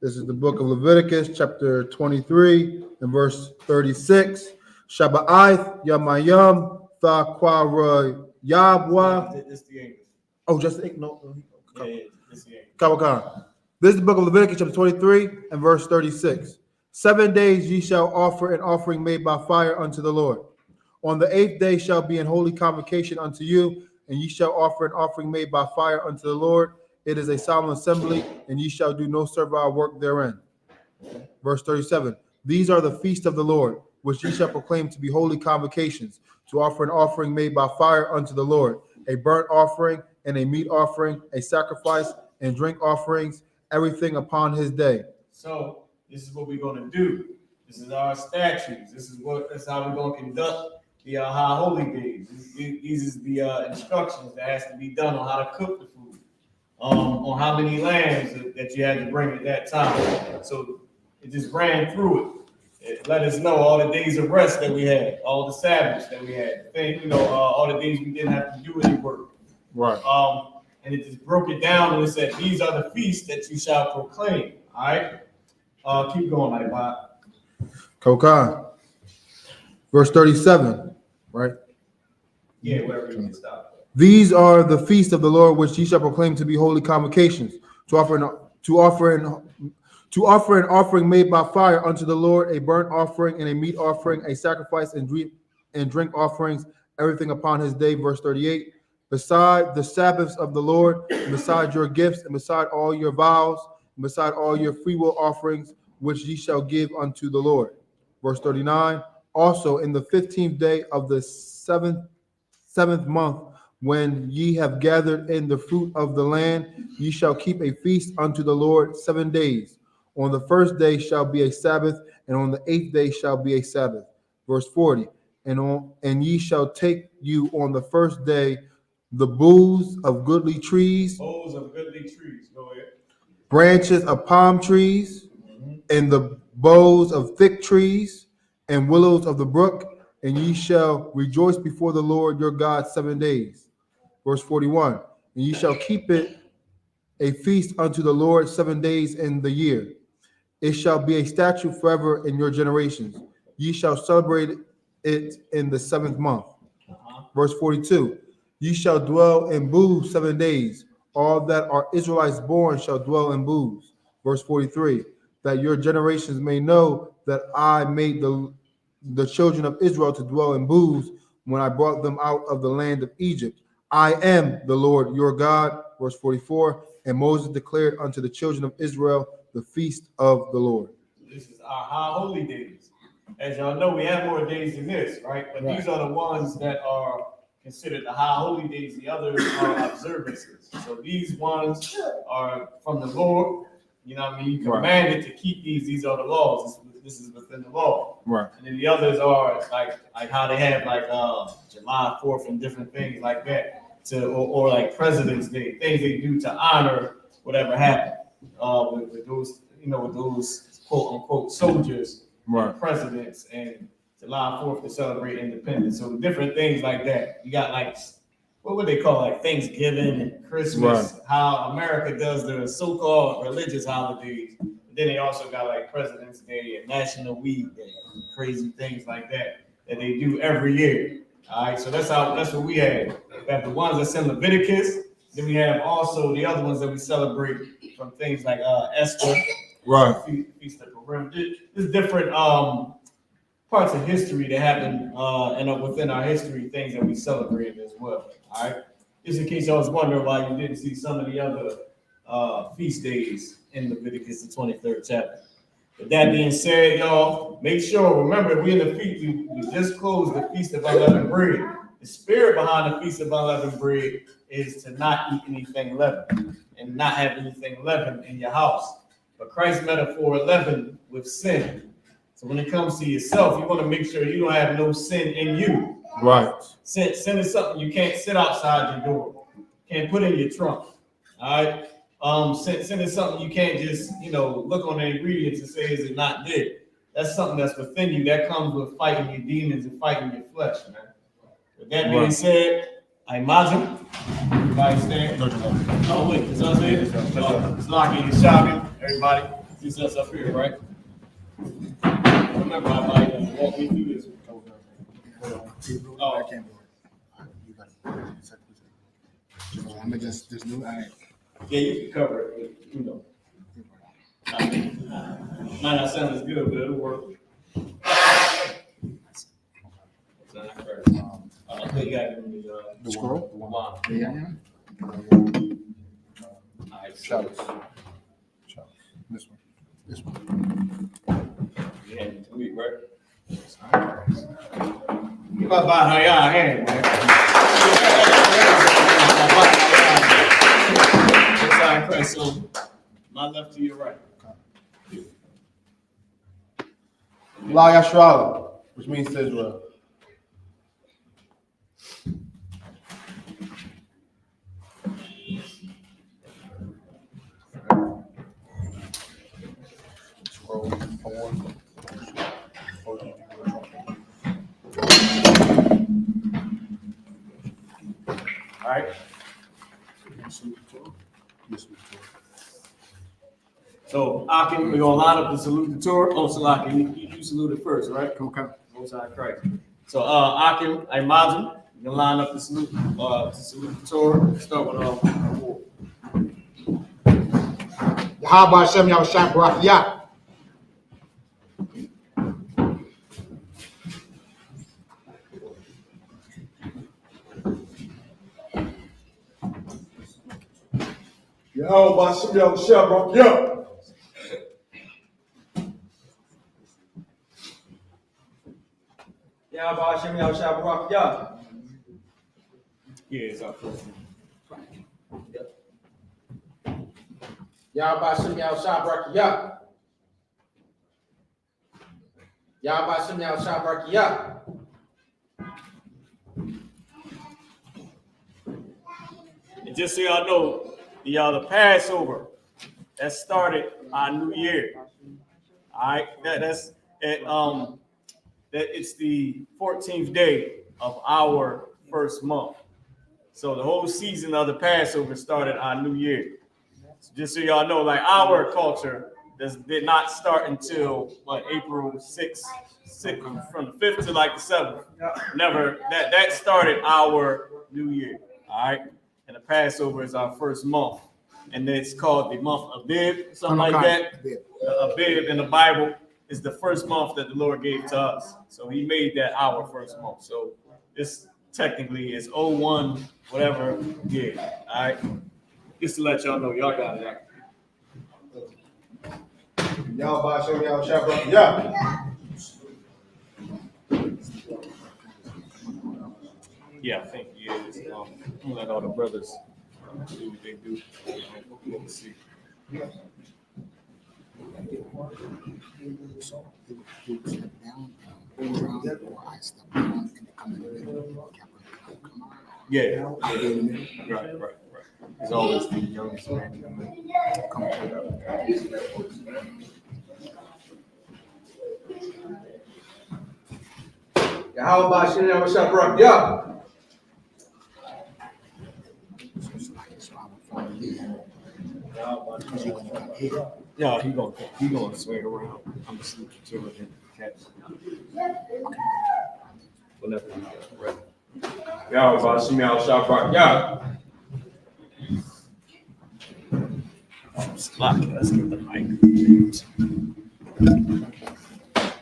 This is the book of Leviticus, chapter 23, and verse 36. Shaba'ith Yamayam Thakwara Yabwa. This is the English. Oh, just no. Yeah, this is the English. Kawaka. This is the book of Leviticus, chapter 23, and verse 36. 7 days ye shall offer an offering made by fire unto the Lord. On the 8th day shall be an holy convocation unto you, and ye shall offer an offering made by fire unto the Lord. It is a solemn assembly, and ye shall do no servile work therein. Verse 37. These are the feasts of the Lord, which ye shall proclaim to be holy convocations, to offer an offering made by fire unto the Lord, a burnt offering and a meat offering, a sacrifice and drink offerings, everything upon his day. So this is what we're going to do. This is our statutes. That's how we're going to conduct the high holy days. These is the instructions that has to be done on how to cook the food. on how many lambs that you had to bring at that time. So it just ran through it. It let us know all the days of rest that we had, all the Sabbaths that we had, all the days we didn't have to do any work. Right. And it just broke it down and it said, these are the feasts that you shall proclaim. All right. Keep going, my Bob. Kokan. Verse 37, right? Yeah, wherever you can stop. These are the feasts of the Lord, which ye shall proclaim to be holy convocations, to offer an offering made by fire unto the Lord, a burnt offering and a meat offering, a sacrifice and drink offerings, everything upon his day. Verse 38. Beside the Sabbaths of the Lord, and beside your gifts, and beside all your vows, and beside all your freewill offerings, which ye shall give unto the Lord. Verse 39. Also in the 15th day of the seventh month, when ye have gathered in the fruit of the land, ye shall keep a feast unto the Lord 7 days. On the first day shall be a Sabbath, and on the 8th day shall be a Sabbath. Verse 40. And ye shall take you on the first day the boughs of goodly trees, Boughs of goodly trees. Go ahead. branches of palm trees, and the boughs of thick trees, and willows of the brook, and ye shall rejoice before the Lord your God 7 days. Verse 41. And ye shall keep it a feast unto the Lord 7 days in the year. It shall be a statute forever in your generations. Ye shall celebrate it in the 7th month. Verse 42. Ye shall dwell in booths 7 days. All that are Israelites born shall dwell in booths. Verse 43. That your generations may know that I made the children of Israel to dwell in booths when I brought them out of the land of Egypt. I am the Lord your God. Verse 44. And Moses declared unto the children of Israel the feast of the Lord. This is our high holy days. As y'all know, we have more days than this, right? But these are the ones that are considered the high holy days. The others are observances. So these ones are from the Lord. You know what I mean? You commanded to keep these. These are the laws. This is within the law. Right. And then the others are like how they have July 4th and different things like that. Or like President's Day, things they do to honor whatever happened with those, with those quote unquote soldiers, and presidents, and July 4th to celebrate independence. So different things like that. You got what would they call Thanksgiving and Christmas, how America does their so-called religious holidays. Then they also got President's Day and National Weed Day, crazy things like that they do every year. All right, so that's what we have. We have the ones that's in Leviticus. Then we have also the other ones that we celebrate from things like Esther, Feast of Purim. There's different parts of history that happen and within our history, things that we celebrate as well. All right, just in case I was wondering why you didn't see some of the other feast days in Leviticus, the 23rd chapter. With that being said, y'all, make sure, remember, we in the feast, we just closed the Feast of Unleavened Bread. The spirit behind the Feast of Unleavened Bread is to not eat anything leavened and not have anything leavened in your house. But Christ's metaphor leavened with sin. So when it comes to yourself, you want to make sure you don't have no sin in you. Right. Sin is something you can't sit outside your door, can't put in your trunk. All right. Sin is something you can't just, look on the ingredients and say, is it not there? That's something that's within you. That comes with fighting your demons and fighting your flesh, man. With that being said, I imagine. Everybody stand. Oh, wait, is us here? It's Lockie and Shopping. Everybody, see us up here, right? Remember, I might walk me through this. Oh. I'm gonna just new. Yeah, you can cover it, I mean, might not sound as good, but it'll work. I think you got the scroll. Wow. Yeah. All right, Chalice. This one. yeah, 2 weeks, right? You about how y'all hand, man. So, my left to your right. La Yashrael, which means to Israel. All right. So, Akim, we're gonna line up and salute the Torah. Oh, Salaki, you salute it first, right? Okay. Most High Christ. So, Akim, Imagine, you can line up to salute the Torah. Start with Yahweh Hashem Yahushua Barak Yah. Yahweh Hashem Yahushua Barak Yah. Yahweh Hashem Yahushua Barak Yah. Yeah, it's our first one. Yahweh Shem Yahushua Barakiyah. Yahweh Shem Yahushua Barakiyah. And just so y'all know, the Passover, that started our new year. All right, that's that it's the 14th day of our first month. So the whole season of the Passover started our new year. So just so y'all know, like our culture did not start until April 6th, from the 5th to like the 7th. Never that started our new year. All right. And the Passover is our first month. And it's called the month of Abib, something like that. Abib in the Bible is the first month that the Lord gave to us. So he made that our first month. So this technically is 01, whatever year. All right. Just to let y'all know, y'all got it. Yahweh Hashem Yahushua Barak Yah. Yeah, I think he is. I'm let all the brothers do what they do. Let's see. Yeah. Right. He's always the youngest man. Yahweh Hashem Yahushua Barak Yah. No, he gonna swing around. I'm asleep to it and catch. Whenever he gets ready. Yahweh Hashem Yahushua Barak Yah. Let's get the mic.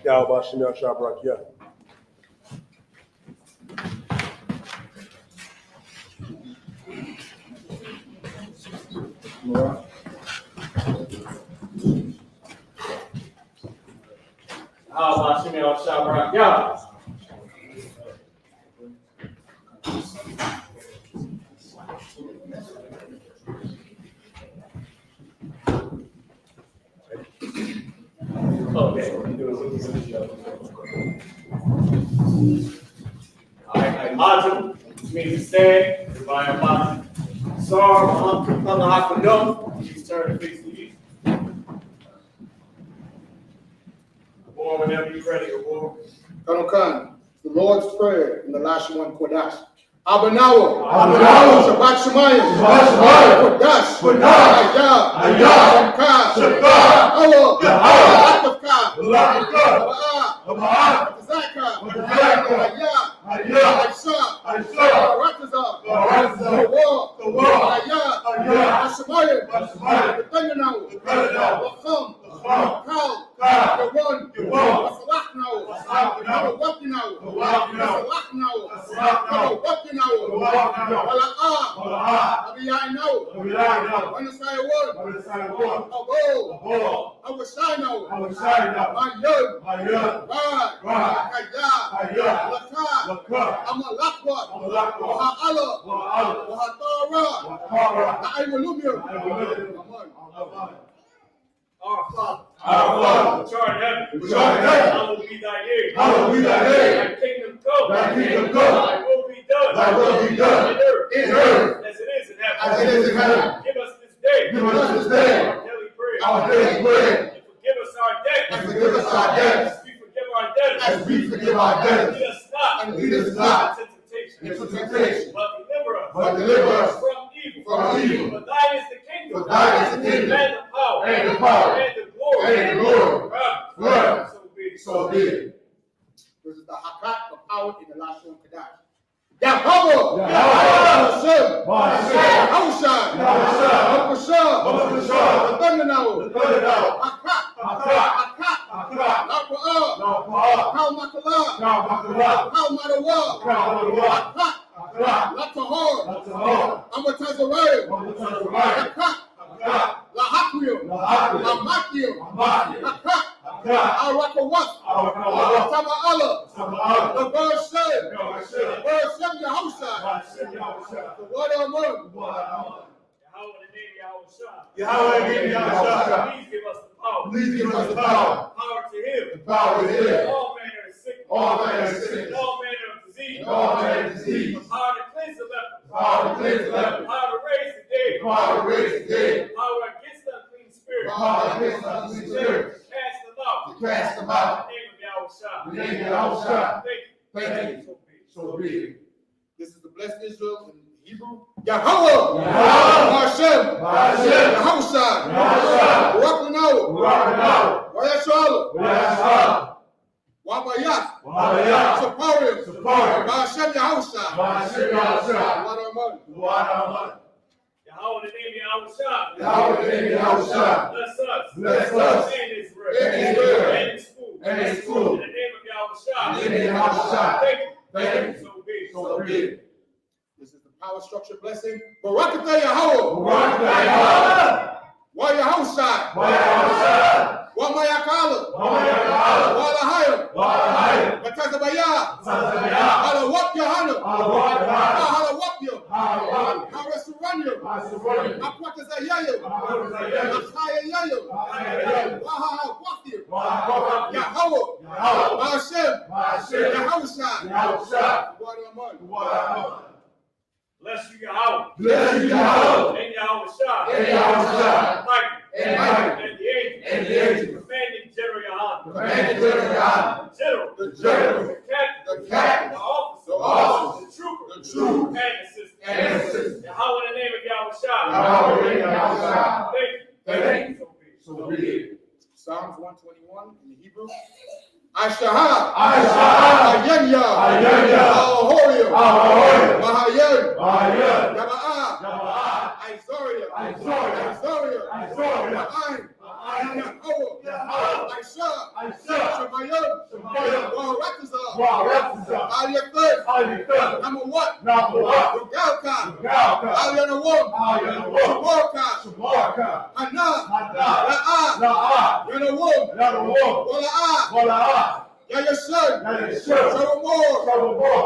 Yahweh Hashem Yahushua Barak Yah. How about Shimei Shabrak? Yeah. Okay. All right. Majum, which means to stand. Everybody, Majum. Sar, Hakadom. Please turn to face the east. Or whenever you're ready, or Colonel Khan, the Lord's Prayer in the last one, Kodash. Abanawa, Shabbat Shemayim, Kodash, Ayah, Our Father, which art in heaven, hallowed be thy name. Thy kingdom come. Thy will be done. On earth. As it is in heaven. Give us this day. Our daily bread. And forgive us our debts. and forgive us our debts, as we forgive our debtors. as we forgive our debtors. Lead us not And lead us not into into temptation, but deliver us from evil. from evil. For thine is the kingdom, For thine is the kingdom, and the power, and the power, and the glory, and the glory, forever. forever. So be it. So be it. This is the Hakat, the power in the last one, Kadash. Yahweh! Yahweh! Hashem! Yahushua! Yahushua! The thunder now! The thunder now! Hakat! Hakat! Hakat! La'Qur'an! La'Qur'an! Kal Makalah! Kal Madawa! Hakat! Hakat! Latahor! Latahor! Amatazarayim! Amatazarayim! Hakat! Hakat! Lahakwim! Lahakwim! Lamakim! Hakat! Arakawat! Arakawat! Tama'ala! Tama'ala! The bird said! Yahweh! Bird said Yahushua! The word of God! Yahweh, name Yahushua. Please give us the power. Please give us the power. Power to heal. The power to heal. All manner of sickness. All manner of sickness. All manner of disease. All manner of disease. The power to cleanse the leper. The power to cleanse the leper. The power to raise the dead. The power to raise the dead. The power against the unclean spirit. The power against unclean spirits. To cast them out. To cast them out. In the name of Yahushua. In the name of Yahushua. Thank you. Thank you. So be it. This is the blessed Israel in Hebrew. Yahweh. Hashem. Hashem. Yahushua. Yahushua. Wakanau. Wayashua. Wabayat. Saparium. Hashem Yahushua. Hashem Yahushua. Wadaman. Yahweh, the name of Yahushua. Yahweh, the name of Yahushua. Bless us. Bless us. And Israel. And Israel. And its food. And its food. In the name of Yahushua. In the name of Yahushua. Thank you. Thank you. So be it. So be it. This is the power structure blessing. Barakatah Yahweh. Barakatah Yahweh. Wa Yahushua. Wa Yahushua. Wa Mayakala. Wa Mayakala. Wa Lahayim. Wa Lahayim. Batazabaya. Batazabaya. Halawak Yohanna. Halawak Yohanna. Halawak Yo. Halawak. Harasuranya. Harasuranya. Akwatazayayo. Akwatazayayo. Achayayayo. Achayayayo. Wahawakyo. Wahawakyo. Yahweh. Yahweh. Hashem. Hashem. Yahushua. Yahushua. Wadaman. Wadaman. Bless you, Yahweh. Bless you, Yahweh. And Yahushua. And Yahushua. And Michael. And the angel. And the angel. Commanding General Yohanna. Commanding General Yohanna. The general. The general. The captain. The captain. The officer. The officer. The trooper. The trooper. And the assistant. And the assistant. Yahweh in the name of Yahushua. Yahweh in the name of Yahushua. Thank you. Thank you. So So be it. Psalms 121 in the Hebrew. Ashaha. Ashaha. Ayanya. Ayanya. Ahoria. Ahoria. Mahayan. Mahayan. Yaba'a. Yaba'a. Isoria. Isoria. Isoria. Isoria. Ma'ayin. Yahweh. Yahweh. Aisha. Aisha. Shemayim. Shemayim. Waharatazah. Waharatazah. Aliyafet. Aliyafet. Number what? Number what? Rugalka. Rugalka. Aliyanawam. Aliyanawam. Shaborka. Shaborka. Hana. Hana. La'a. La'a. Yanawam. Yanawam. Wala'a. Wala'a. Yayashun. Yayashun. Shawamor. Shawamor.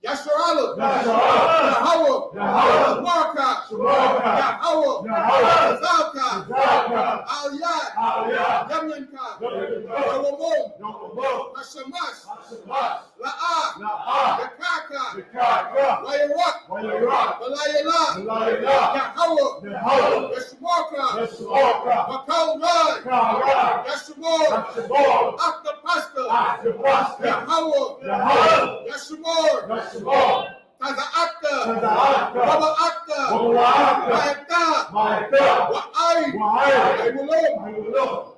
Yasharala. Yasharala. Yahweh. Yahweh. Shaborka. Shaborka. Yahweh. Yahweh. Zalka. Zalka. Aliyah. Aliyah. Yamyanka. Yamyanka. Shawamor. Shawamor. Hashamash. Hashamash. La'a. La'a. Yakaka. Yakaka. Wayarak. Wayarak. Walayala. Walayala. Yahweh. Yahweh. Yashmorka. Yashmorka. Makal Rai. Kara. Yashmor. Yashmor. Aktapaska. Aktapaska. Yahweh. Yahweh. Yashmor. Yashmor. Tazaakta. Tazaakta. Babaakta. Babaakta. Maeta. Maeta. Wa'ai. Wa'ai. Aimulom. Aimulom.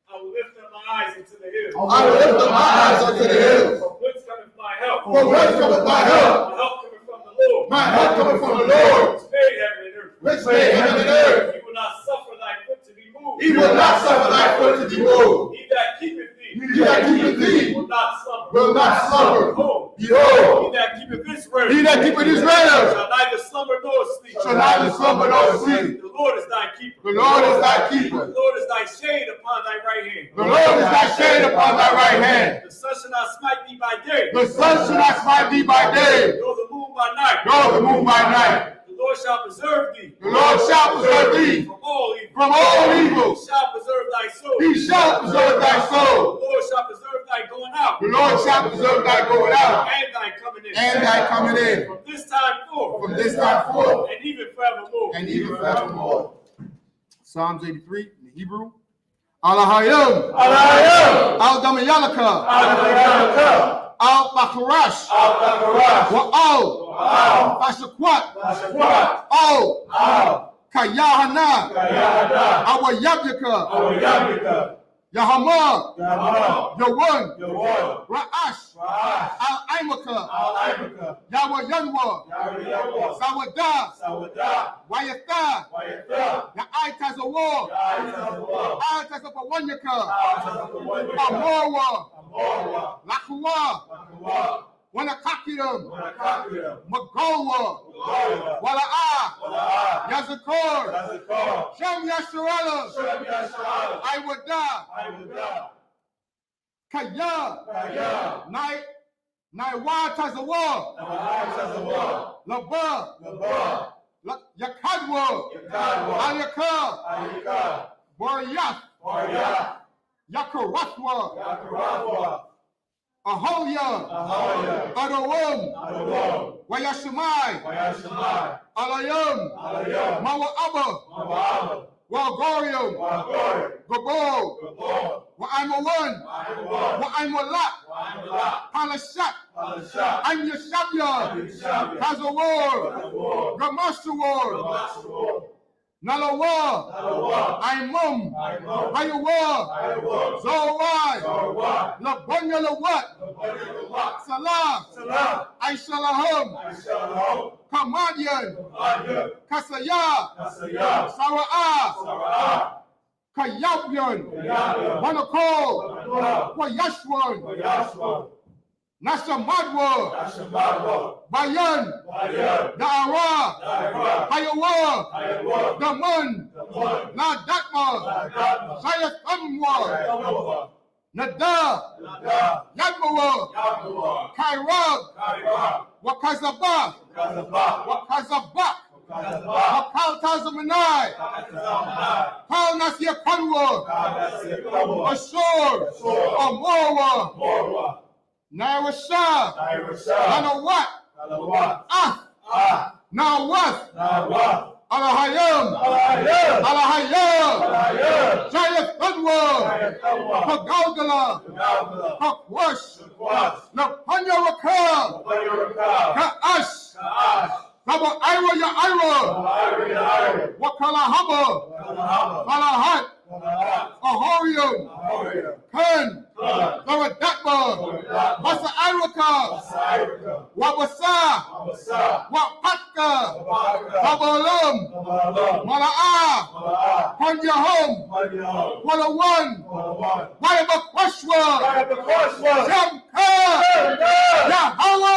I will lift up my eyes unto the hills. I will lift up my eyes unto the hills. From whence cometh my help? From whence cometh my help? My help cometh from the Lord. My help cometh from the Lord. Which made heaven and earth. Which made heaven and earth. He will not suffer thy foot to be moved. He will not suffer thy foot to be moved. He that keepeth thee. He that keepeth thee will not slumber. will not slumber. Behold. Behold. He that keepeth Israel. He that keepeth Israel Shall neither slumber nor sleep. shall neither slumber nor sleep. The Lord is thy keeper. The Lord is thy keeper. The Lord is thy shade upon thy right hand. The Lord is thy shade upon thy right hand. The sun shall not smite thee by day. The sun shall not smite thee by day, Nor the moon by night. nor the moon by night. The Lord shall preserve thee. The Lord shall preserve thee From all evil. from all evil. He shall preserve thy soul. He shall preserve thy The soul. Lord shall preserve thy going out. The Lord shall preserve thy going out And thy coming in. and thy coming in From this time forth. from this time forth And even forevermore. and even forevermore. Psalms 83 in the Hebrew. Alahayim. Al-Damayalaka. Al-Bakarash. Wa'al. Fashakwat. Kayahana. Awayabyaka. Yahama. Yawan. Ra'ash. Al-Aimaka. Yawayanwa. Sawada. Wayatha. Ya'aitas a war. Aitas of a wanyaka. Amorwa. Lakwa. Wanakakiram. Magowa. Wala'a. Yazakor. Shem Yasharala. Iwada. Kaya. Naiwatas a war. Laba. Yakadwa. Ayaka. Boryat. Yakarathwa. Aholia. Adawam. Wayashimai. Alayam. Mawa'aba. Wagorium. Gabo. Wa'aimawan. Wa'aimalak. Palashat. I'm Yeshabya. Kazawar. Gamashawar. Nalawa. Aimum. Ayawa. Zawai. Labunya Lawat. Salah. Aishalahum. Kamadian. Kasaya. Sara'ah. Kayapyan. Wanakol. Wayashwan. Nashamadwa. Bayan. Da'ara. Hayawa. Daman. Nadakma. Shayakamwa. Nada. Yadmawa. Kairab. Wakazaba. Wakazabak. Wakaltazamanai. Kal Nasir Kanwa. Ashur. Amorwa. Nairasha. Nanawat. Nawat. Alahayam. Jayat Badwa. Pagaldala. Pakwash. Napanya Rakal. Ka'ash. Kaba Ira ya Ira. Wakalahaba. Malahat. Ahorium. Ken. Zaradakba. Basa Iraka. Wabasa. Wapatka. Babalam. Mala'a. Panyahum. Walawan. Wayabakwashwa. Jamka. Yahawa.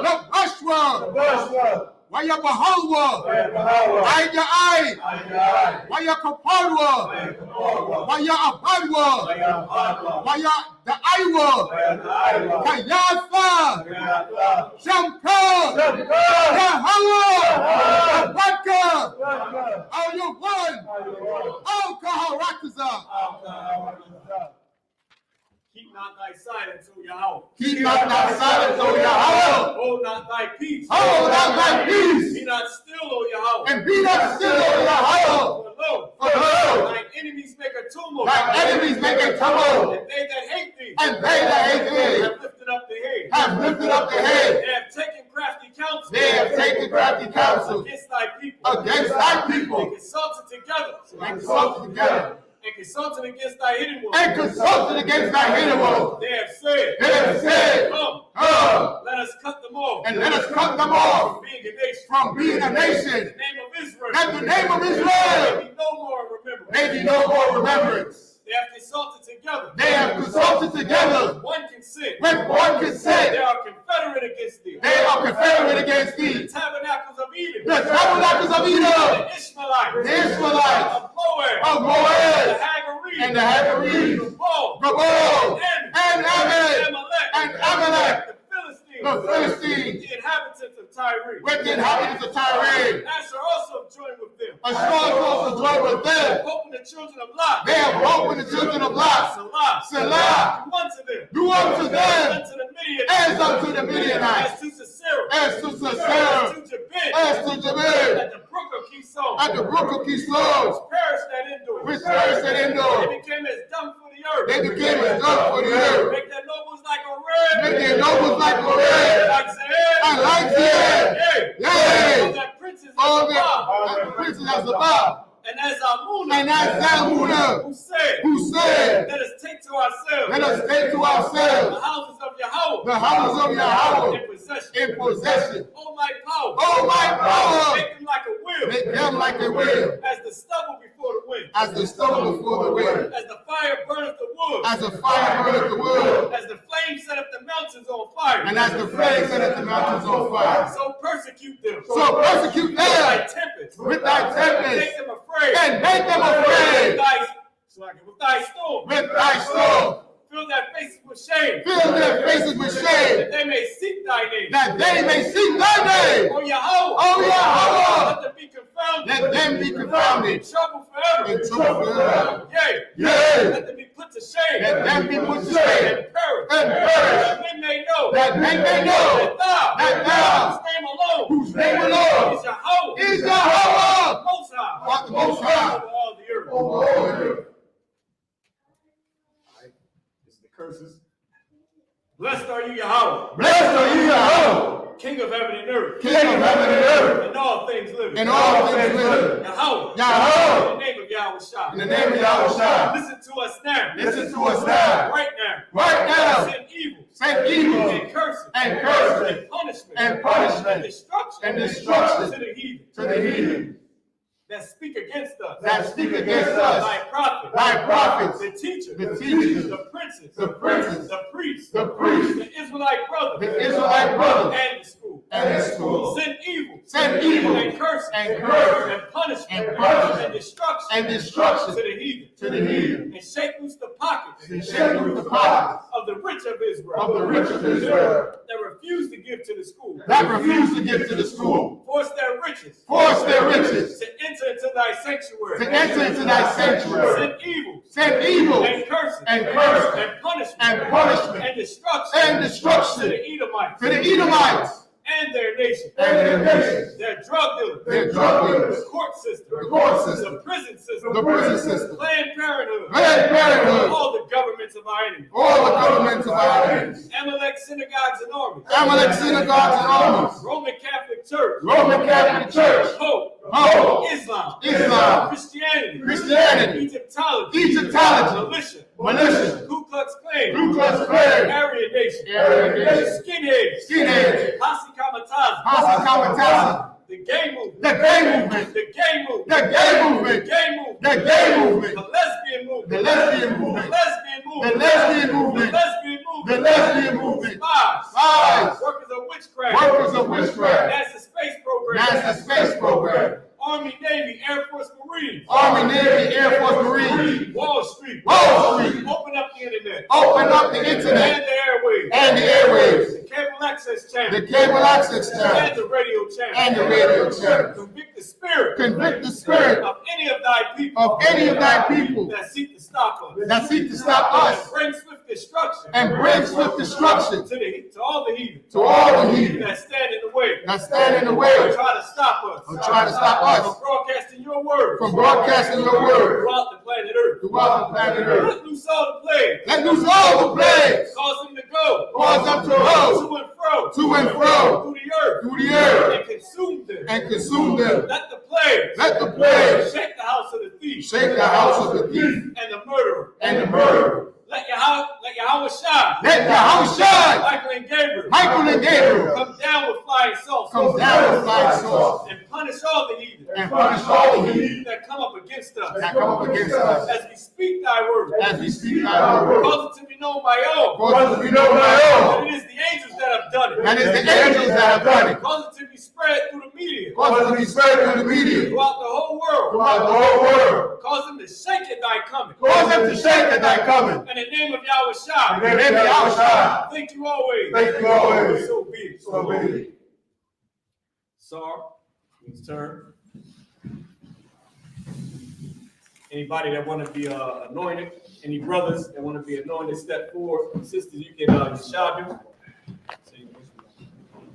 Labashwa. Wayabahalwa. Aida Ai. Wayakaparwa. Waya Abadwa. Waya the Iwa. Kayafa. Shamka. Yahawa. Abadka. Are you one? Oh, Kaharakaza. Keep not thy silence, O Yahweh. Keep not thy silence, O Yahweh. Hold not thy peace. Hold not thy peace. Be not still, O Yahweh. And be not still, O Yahweh. For lo, thine enemies make a tumult. Thine enemies make a tumult. And they that hate thee. And they that hate thee. Have lifted up the head. Have lifted up the head. They have taken crafty counsel. They have taken crafty counsel. Against thy people. Against thy people. And consulted together. And consulted together. And consulted against thy hidden ones. And consulted against thy hidden ones. They have said. They have said. Come. Let us cut them off. And let us cut them off. From being a nation. From being a nation. In the name of Israel. In the name of Israel. May be no more remembrance. May be no more remembrance. They have consulted together. They have consulted together. One consent. With one consent. They are confederate against thee. They are confederate against The thee. tabernacles of Eden. The tabernacles of Edom. The Ishmaelites. The Ishmaelites. Of Moab. Of Moab. The Hagarenes. And the Hagarenes. Gabal. And Amalek. And Amalek. The Philistines. The Philistines. The inhabitants of Tyre. With the inhabitants of Tyre. Asher also joined with them. Ashur also joined with them. Open the children of Lot. They have broken the children of Lot. Salah. Salah. Do unto them. Do unto them Unto the Midianites. as unto the Midianites. As to Sarah. and Sister As Sarah, to Jabin. as to Jabin, At the brook of Kishon. at the brook of Kishon, Perished at Endor. which perished at Endor. They became as dung for the earth. They became as dung for the earth. Make their nobles like a red. Make their nobles like a red, Like Zed. and like Zed. Yea. Yea. All that princes All of the Bob. the princes of the Bob, And as Amunah. and as Zalmunna, Who said, let us take to ourselves. let us take to The ourselves houses of Yahweh. the houses of Yahweh In possession. in possession. Oh my power. Oh, my power, Make them like a wheel. make them like a wheel, As the stubble before the wind. as the stone before the wind, As the fire burneth the wood. as the fire burneth the wood, As the flame set up the mountains on fire. and as the flame set the mountains on fire. So persecute them. So persecute With thy them tempest. with thy Make tempest, them afraid. and make them afraid With thy storm. with thy storm. Fill their faces with shame. Fill their faces with shame, That they may seek thy name. that they may seek thy name. O Yahweh. O Yahweh, Let them be confounded. let them be In confounded, trouble forever. in trouble forever. Yea. Yea, Let them be put to shame. let them be put to shame, And perish. and perish, That men may know. that men may know That thou. that thou, Whose name alone. whose name alone Is Yahweh. is Yahweh, Most High. art the Most High, Over all the earth. over all the earth. This is the curses. Blessed are you, Yahweh. Blessed are you, Yahweh, King of heaven and earth. King of heaven and earth, And all things living. and all things living. Yahweh. Yahweh, In the name of Yahweh Shah. in the name of Yahweh, Listen to us now. listen to us now, Right now. right now, Send evil. send evil And curses. and curses And punishment. and punishment And destruction. and destruction To the heathen. to the heathen That speak against us. that speak against us, Thy prophets. thy prophets, The teachers. the teachers, The princes. the princes, The priests. the priests, The Israelite brothers. the Israelite brothers, And the school. and the school. Send evil. Send evil And curses. and curses And punishment. and punishment And destruction. and destruction To the heathen. to the heathen, And shake loose the pockets. and shake loose the pockets Of the rich of Israel. of the rich of Israel That refuse to give to the school. that refuse to give to the school. Force their riches. Force their riches To enter into thy sanctuary. to enter into thy sanctuary. Send evil. Send evil And curses. and curses And punishment. and punishment And destruction. and To destruction the Edomites. to the Edomites And their nation. and their nations, Their drug dealers. their drug The dealers, court system. the court system, The prison system. the prison system, Planned Parenthood. Planned Parenthood, All the governments of our enemies. all the governments of our enemies, Amalek synagogues and armies. Amalek synagogues and armies, Roman Catholic Church. Roman Catholic Church, Pope. Pope, Islam. Islam, Christianity. Christianity, Egyptology. Egyptology, Militia. militia, Ku Klux Klan. Ku Klux Klan, Aryan Nation. Aryan Nation, Skinheads. skinheads, Posse Comitatus. Posse Comitatus, The gay movement. the gay movement, The gay movement. the gay The movement, gay movement. the gay movement, The lesbian movement. the lesbian The movement, lesbian movement. the lesbian movement, The lesbian the movement. lesbian movement, Spies. spies, Workers of witchcraft. workers of witchcraft, NASA space program. NASA space program, Army, Navy, Air Force, Marines. Army, Navy, Air Force, Marines, Wall Street. Wall Street, Open up the internet. open up the internet And the airwaves. and the airwaves, The cable access channel. the cable access And channel, the radio channel. and the radio channel. Convict the spirit Convict the spirit of any of thy people of any of thy people that seek to stop us. that seek to stop us Bring swift destruction and bring swift destruction to all the heathen to all the heathen that stand in the way. that stand in the way Or try to stop us. or try to stop us From broadcasting your word from broadcasting your word throughout the planet Earth. throughout the planet Earth. Let loose all the plagues. Let loose all the plagues, Cause them to go cause them to go to and fro to and fro through the earth through the earth and consume them. and consume them. Let the plagues Let the plagues shake the house of the thief shake the house of the thief and the murderer. and the murderer. Let Yahweh shine. Let Yahweh shine. Michael and Gabriel. Michael and Gabriel Come down with flying saucers. come down with flying saucers And punish all the heathen and punish all the heathen that come up against us. that come up against us As we speak thy word. as we speak thy word. Cause it to be known by all. Cause us to know by all. That it is the angels that have done it. That is the angels that have done it. Cause it to be spread through the media. Cause us to be spread through the media Throughout the whole world. throughout the whole world. Cause them to shake at thy coming. Cause them to shake at thy coming. In the name of Yahweh Shah. In the name of Yahweh Shah. Thank you always. Thank you always. So be it. So be it. Sir, it's turn. Anybody that want to be anointed, any brothers that want to be anointed, step forward. Sisters, you can shout them.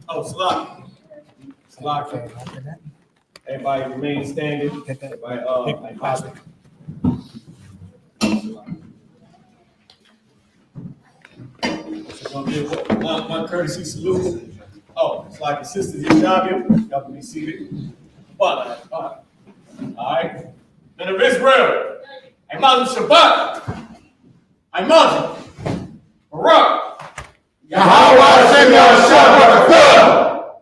Oh, Salaki. Everybody remain standing. Everybody, gonna give one courtesy salute. Oh, it's like the sisters in Shabia. Y'all can be seated. All right. Men of Israel. Imam Shabbat. Imam Barak. Yahweh Hashem Yahushua.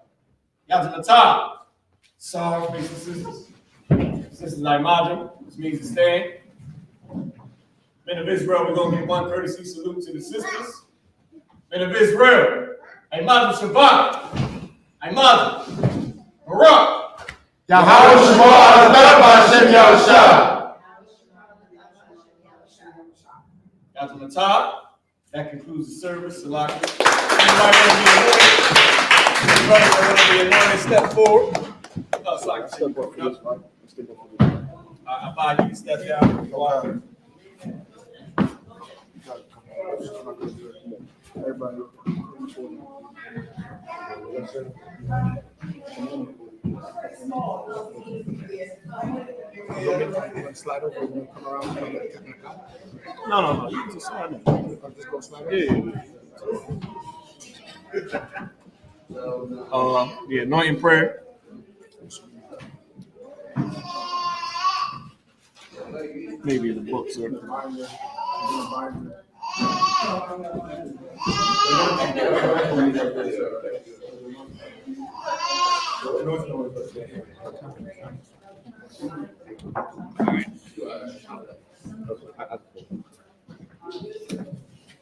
Yazmatah. Sorry, brothers and sisters. Sisters like Imam, which means to stand. Men of Israel, we're gonna give one courtesy salute to the sisters. Men of Israel. Imam Shabbat. Imam Barak. Yahweh Hashem Yahushua. Yazmatah. That concludes the service. Salaki. Anybody want to be anointed? Step forward. Oh, Salaki, step forward. I buy you to step down. Go on. Everybody. Slide over and come around. No. You just slide in. Just go slide The anointing prayer. Maybe in the book, sir.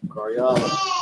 Karyala.